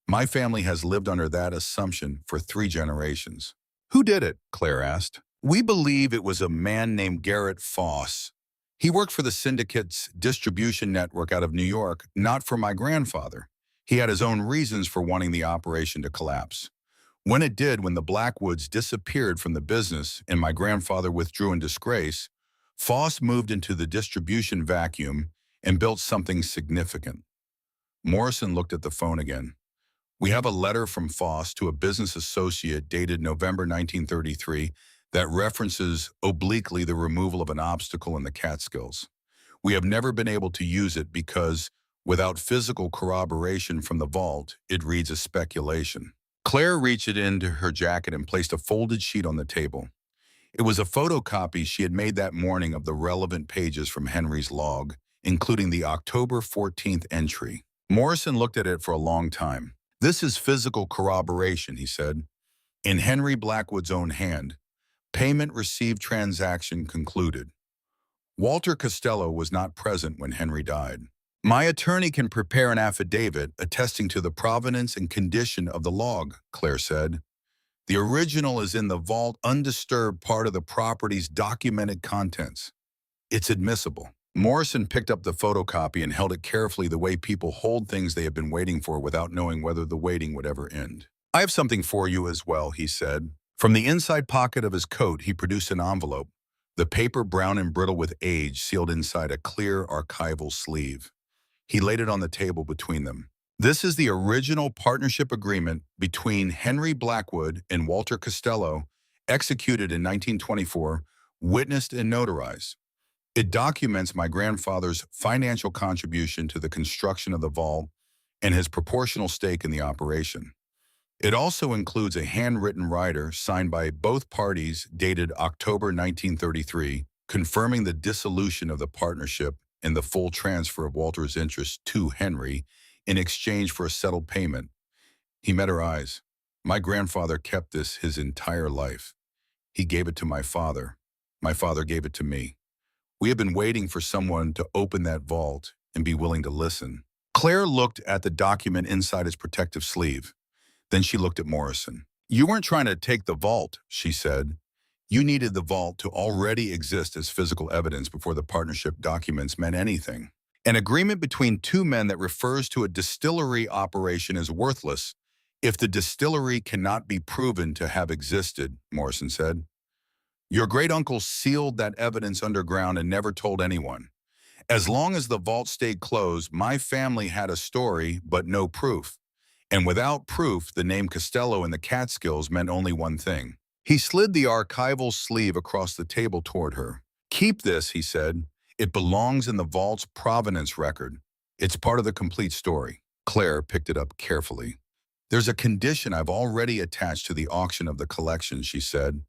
My family has lived under that assumption for 3 generations. Who did it? Claire asked. We believe it was a man named Garrett Foss. He worked for the syndicate's distribution network out of New York, not for my grandfather. He had his own reasons for wanting the operation to collapse. When it did, when the Blackwoods disappeared from the business and my grandfather withdrew in disgrace, Foss moved into the distribution vacuum and built something significant. Morrison looked at the phone again. We have a letter from Foss to a business associate dated November 1933 that references obliquely the removal of an obstacle in the Catskills. We have never been able to use it because, without physical corroboration from the vault, it reads as speculation. Claire reached into her jacket and placed a folded sheet on the table. It was a photocopy she had made that morning of the relevant pages from Henry's log, including the October 14th entry. Morrison looked at it for a long time. This is physical corroboration, he said. In Henry Blackwood's own hand, payment received transaction concluded. Walter Costello was not present when Henry died. My attorney can prepare an affidavit attesting to the provenance and condition of the log, Claire said. The original is in the vault, undisturbed, part of the property's documented contents. It's admissible. Morrison picked up the photocopy and held it carefully, the way people hold things they have been waiting for without knowing whether the waiting would ever end. I have something for you as well, he said. From the inside pocket of his coat, he produced an envelope, the paper brown and brittle with age, sealed inside a clear archival sleeve. He laid it on the table between them. This is the original partnership agreement between Henry Blackwood and Walter Costello, executed in 1924, witnessed and notarized. It documents my grandfather's financial contribution to the construction of the vault and his proportional stake in the operation. It also includes a handwritten rider signed by both parties dated October 1933, confirming the dissolution of the partnership and the full transfer of Walter's interest to Henry in exchange for a settled payment. He met her eyes. My grandfather kept this his entire life. He gave it to my father. My father gave it to me. We have been waiting for someone to open that vault and be willing to listen. Claire looked at the document inside its protective sleeve. Then she looked at Morrison. You weren't trying to take the vault, she said. You needed the vault to already exist as physical evidence before the partnership documents meant anything. An agreement between two men that refers to a distillery operation is worthless if the distillery cannot be proven to have existed, Morrison said. Your great-uncle sealed that evidence underground and never told anyone. As long as the vault stayed closed, my family had a story but no proof. And without proof, the name Costello in the Catskills meant only one thing. He slid the archival sleeve across the table toward her. Keep this, he said. It belongs in the vault's provenance record. It's part of the complete story. Claire picked it up carefully. There's a condition I've already attached to the auction of the collection, she said.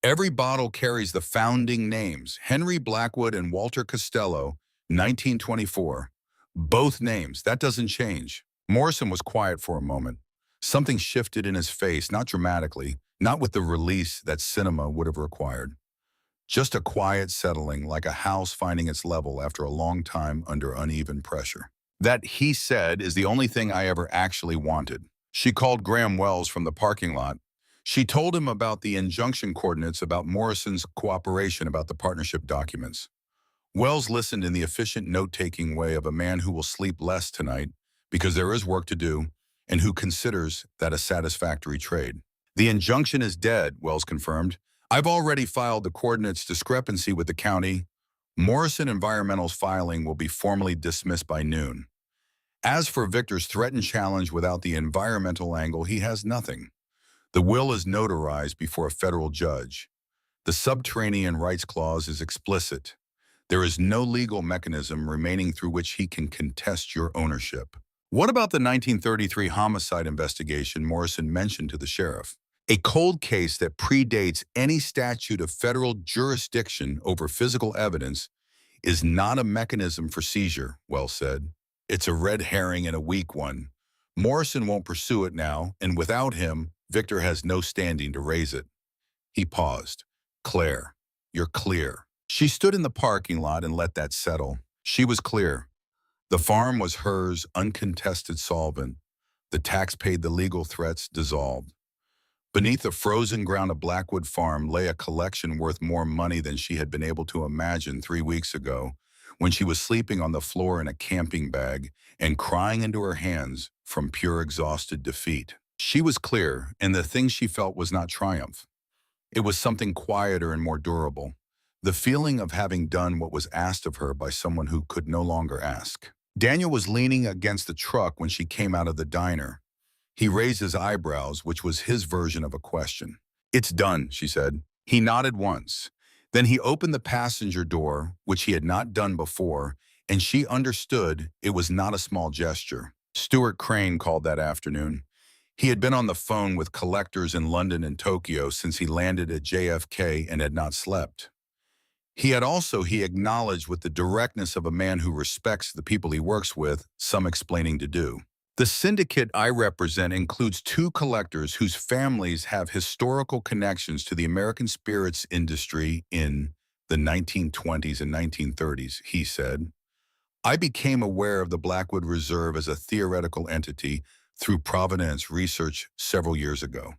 Every bottle carries the founding names, Henry Blackwood and Walter Costello, 1924. Both names, that doesn't change. Morrison was quiet for a moment. Something shifted in his face, not dramatically, not with the release that cinema would have required. Just a quiet settling, like a house finding its level after a long time under uneven pressure. That, he said, is the only thing I ever actually wanted. She called Graham Wells from the parking lot. She told him about the injunction coordinates, about Morrison's cooperation about the partnership documents. Wells listened in the efficient note-taking way of a man who will sleep less tonight because there is work to do and who considers that a satisfactory trade. The injunction is dead, Wells confirmed. I've already filed the coordinates discrepancy with the county. Morrison Environmental's filing will be formally dismissed by noon. As for Victor's threatened challenge without the environmental angle, he has nothing. The will is notarized before a federal judge. The subterranean rights clause is explicit. There is no legal mechanism remaining through which he can contest your ownership. What about the 1933 homicide investigation Morrison mentioned to the sheriff? A cold case that predates any statute of federal jurisdiction over physical evidence is not a mechanism for seizure, Wells said. It's a red herring and a weak one. Morrison won't pursue it now, and without him, Victor has no standing to raise it. He paused. Claire, you're clear. She stood in the parking lot and let that settle. She was clear. The farm was hers, uncontested solvent. The tax paid, the legal threats dissolved. Beneath the frozen ground of Blackwood Farm lay a collection worth more money than she had been able to imagine 3 weeks ago, when she was sleeping on the floor in a camping bag and crying into her hands from pure exhausted defeat. She was clear, and the thing she felt was not triumph. It was something quieter and more durable. The feeling of having done what was asked of her by someone who could no longer ask. Daniel was leaning against the truck when she came out of the diner. He raised his eyebrows, which was his version of a question. "It's done," she said. He nodded once. Then he opened the passenger door, which he had not done before, and she understood it was not a small gesture. Stuart Crane called that afternoon. He had been on the phone with collectors in London and Tokyo since he landed at JFK and had not slept. He acknowledged with the directness of a man who respects the people he works with, some explaining to do. The syndicate I represent includes 2 collectors whose families have historical connections to the American spirits industry in the 1920s and 1930s, he said. I became aware of the Blackwood Reserve as a theoretical entity through Provenance research several years ago.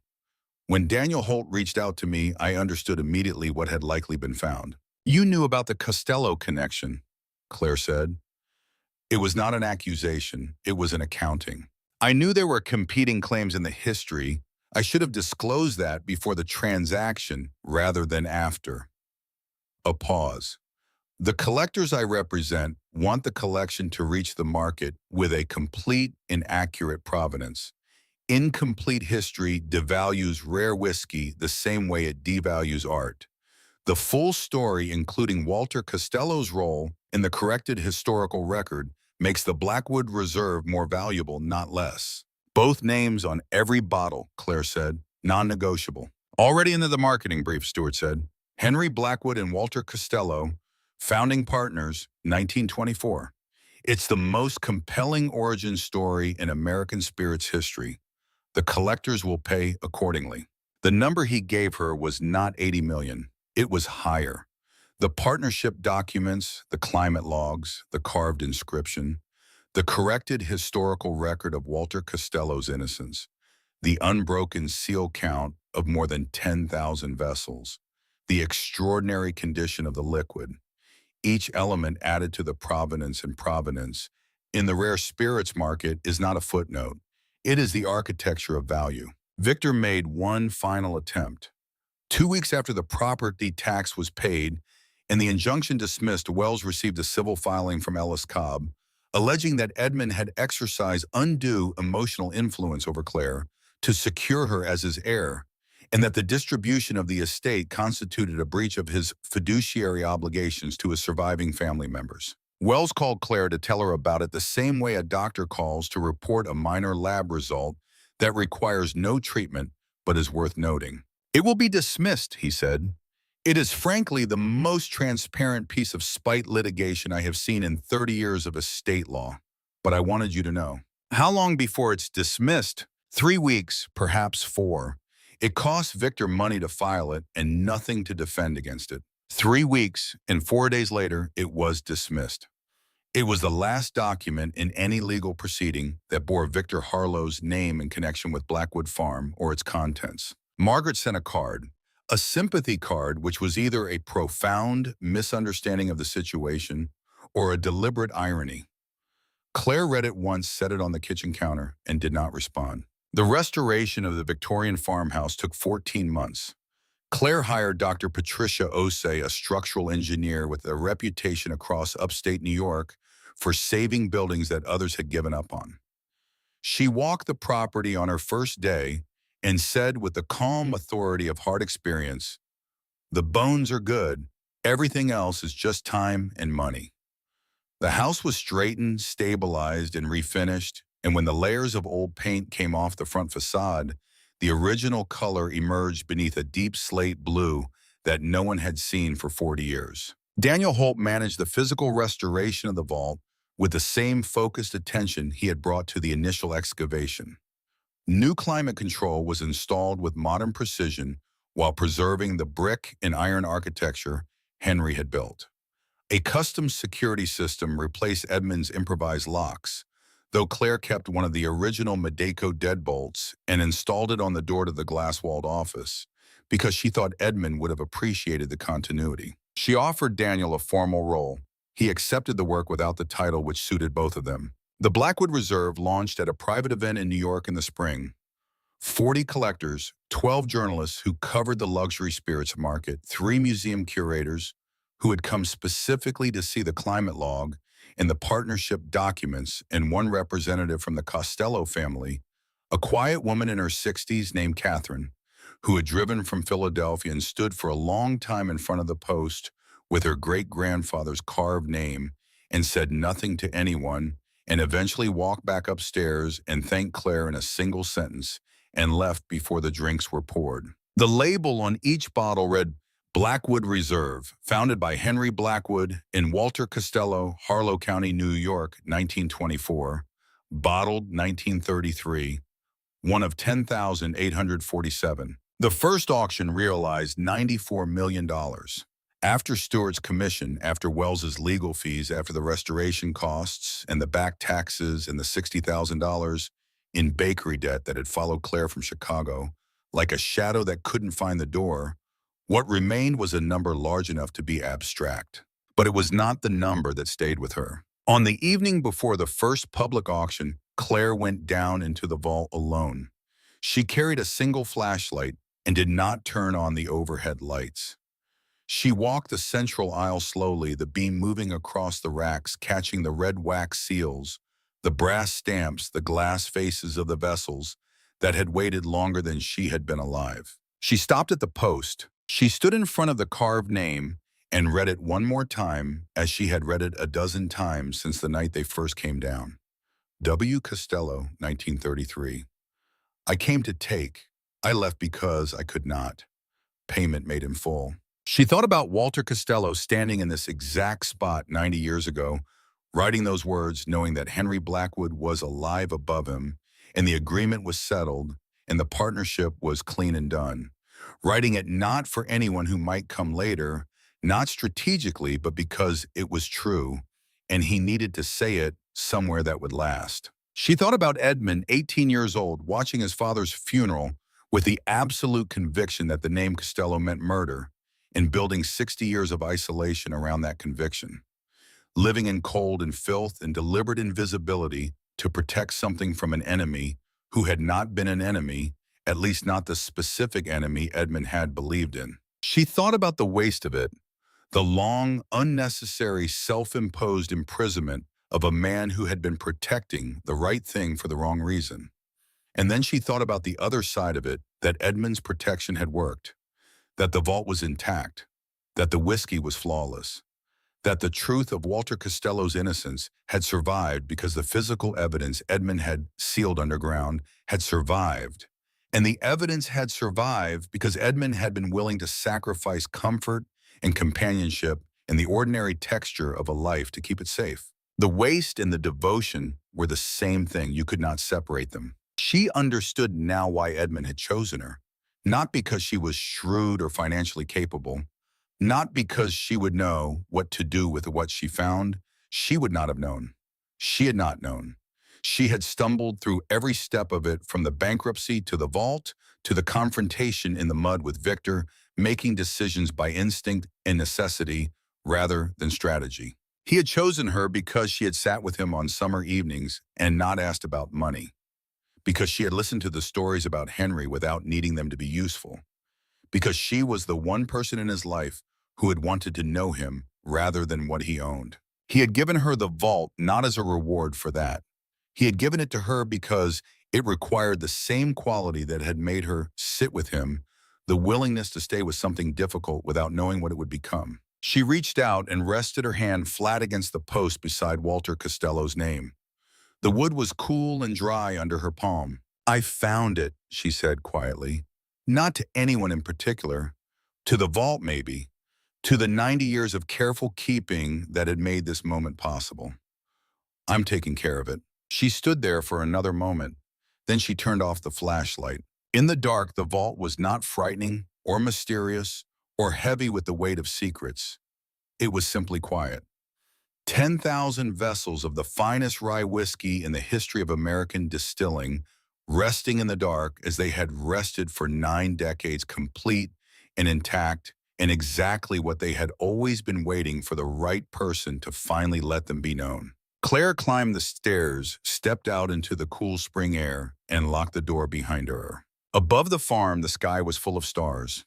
When Daniel Holt reached out to me, I understood immediately what had likely been found. "You knew about the Costello connection," Claire said. It was not an accusation, it was an accounting. "I knew there were competing claims in the history. I should have disclosed that before the transaction rather than after." A pause. "The collectors I represent want the collection to reach the market with a complete and accurate provenance. Incomplete history devalues rare whiskey the same way it devalues art. The full story, including Walter Costello's role in the corrected historical record, makes the Blackwood Reserve more valuable, not less." "Both names on every bottle," Claire said. "Non-negotiable." "Already into the marketing brief," Stuart said. "Henry Blackwood and Walter Costello, founding partners, 1924. It's the most compelling origin story in American spirits history. The collectors will pay accordingly." The number he gave her was not 80 million. It was higher. The partnership documents, the climate logs, the carved inscription, the corrected historical record of Walter Costello's innocence, the unbroken seal count of more than 10,000 vessels, the extraordinary condition of the liquid. Each element added to the provenance and provenance in the rare spirits market is not a footnote. It is the architecture of value. Victor made one final attempt. 2 weeks after the property tax was paid and the injunction dismissed, Wells received a civil filing from Ellis Cobb, alleging that Edmund had exercised undue emotional influence over Claire to secure her as his heir, and that the distribution of the estate constituted a breach of his fiduciary obligations to his surviving family members. Wells called Claire to tell her about it the same way a doctor calls to report a minor lab result that requires no treatment but is worth noting. "It will be dismissed," he said. "It is frankly the most transparent piece of spite litigation I have seen in 30 years of estate law. But I wanted you to know." "How long before it's dismissed?" 3 weeks, perhaps 4. It cost Victor money to file it and nothing to defend against it. 3 weeks, and 4 days later, it was dismissed. It was the last document in any legal proceeding that bore Victor Harlow's name in connection with Blackwood Farm or its contents. Margaret sent a card, a sympathy card which was either a profound misunderstanding of the situation or a deliberate irony. Claire read it once, set it on the kitchen counter, and did not respond. The restoration of the Victorian farmhouse took 14 months. Claire hired Dr. Patricia Osei, a structural engineer with a reputation across upstate New York for saving buildings that others had given up on. She walked the property on her first day and said with the calm authority of hard experience, "The bones are good. Everything else is just time and money." The house was straightened, stabilized, and refinished, and when the layers of old paint came off the front facade, the original color emerged beneath a deep slate blue that no one had seen for 40 years. Daniel Holt managed the physical restoration of the vault with the same focused attention he had brought to the initial excavation. New climate control was installed with modern precision while preserving the brick and iron architecture Henry had built. A custom security system replaced Edmund's improvised locks, though Claire kept one of the original Medeco deadbolts and installed it on the door to the glass-walled office because she thought Edmund would have appreciated the continuity. She offered Daniel a formal role. He accepted the work without the title, which suited both of them. The Blackwood Reserve launched at a private event in New York in the spring. 40 collectors, 12 journalists who covered the luxury spirits market, 3 museum curators who had come specifically to see the climate log and the partnership documents, and 1 representative from the Costello family, a quiet woman in her 60s named Catherine, who had driven from Philadelphia and stood for a long time in front of the post with her great-grandfather's carved name and said nothing to anyone, and eventually walked back upstairs and thanked Claire in a single sentence and left before the drinks were poured. The label on each bottle read Blackwood Reserve, founded by Henry Blackwood in Walter Costello, Harlow County, New York, 1924, bottled 1933, one of 10,847. The first auction realized $94 million. After Stewart's commission, after Wells's legal fees, after the restoration costs and the back taxes and the $60,000 in bakery debt that had followed Claire from Chicago, like a shadow that couldn't find the door, what remained was a number large enough to be abstract. But it was not the number that stayed with her. On the evening before the first public auction, Claire went down into the vault alone. She carried a single flashlight and did not turn on the overhead lights. She walked the central aisle slowly, the beam moving across the racks, catching the red wax seals, the brass stamps, the glass faces of the vessels that had waited longer than she had been alive. She stopped at the post. She stood in front of the carved name and read it one more time, as she had read it a dozen times since the night they first came down. W. Costello, 1933. I came to take. I left because I could not. Payment made in full. She thought about Walter Costello standing in this exact spot 90 years ago, writing those words, knowing that Henry Blackwood was alive above him, and the agreement was settled, and the partnership was clean and done. Writing it not for anyone who might come later, not strategically, but because it was true, and he needed to say it somewhere that would last. She thought about Edmund, 18 years old, watching his father's funeral with the absolute conviction that the name Costello meant murder, and building 60 years of isolation around that conviction. Living in cold and filth and deliberate invisibility to protect something from an enemy who had not been an enemy, at least not the specific enemy Edmund had believed in. She thought about the waste of it, the long, unnecessary, self-imposed imprisonment of a man who had been protecting the right thing for the wrong reason. And then she thought about the other side of it, that Edmund's protection had worked, that the vault was intact, that the whiskey was flawless, that the truth of Walter Costello's innocence had survived because the physical evidence Edmund had sealed underground had survived. And the evidence had survived because Edmund had been willing to sacrifice comfort and companionship and the ordinary texture of a life to keep it safe. The waste and the devotion were the same thing. You could not separate them. She understood now why Edmund had chosen her, not because she was shrewd or financially capable, not because she would know what to do with what she found. She would not have known. She had not known. She had stumbled through every step of it, from the bankruptcy to the vault to the confrontation in the mud with Victor, making decisions by instinct and necessity rather than strategy. He had chosen her because she had sat with him on summer evenings and not asked about money, because she had listened to the stories about Henry without needing them to be useful, because she was the one person in his life who had wanted to know him rather than what he owned. He had given her the vault not as a reward for that. He had given it to her because it required the same quality that had made her sit with him, the willingness to stay with something difficult without knowing what it would become. She reached out and rested her hand flat against the post beside Walter Costello's name. The wood was cool and dry under her palm. I found it, she said quietly. Not to anyone in particular. To the vault, maybe. To the 90 years of careful keeping that had made this moment possible. I'm taking care of it. She stood there for another moment. Then she turned off the flashlight. In the dark, the vault was not frightening or mysterious or heavy with the weight of secrets. It was simply quiet. 10,000 vessels of the finest rye whiskey in the history of American distilling, resting in the dark as they had rested for 9 decades, complete and intact, and exactly what they had always been waiting for the right person to finally let them be known. Claire climbed the stairs, stepped out into the cool spring air, and locked the door behind her. Above the farm, the sky was full of stars.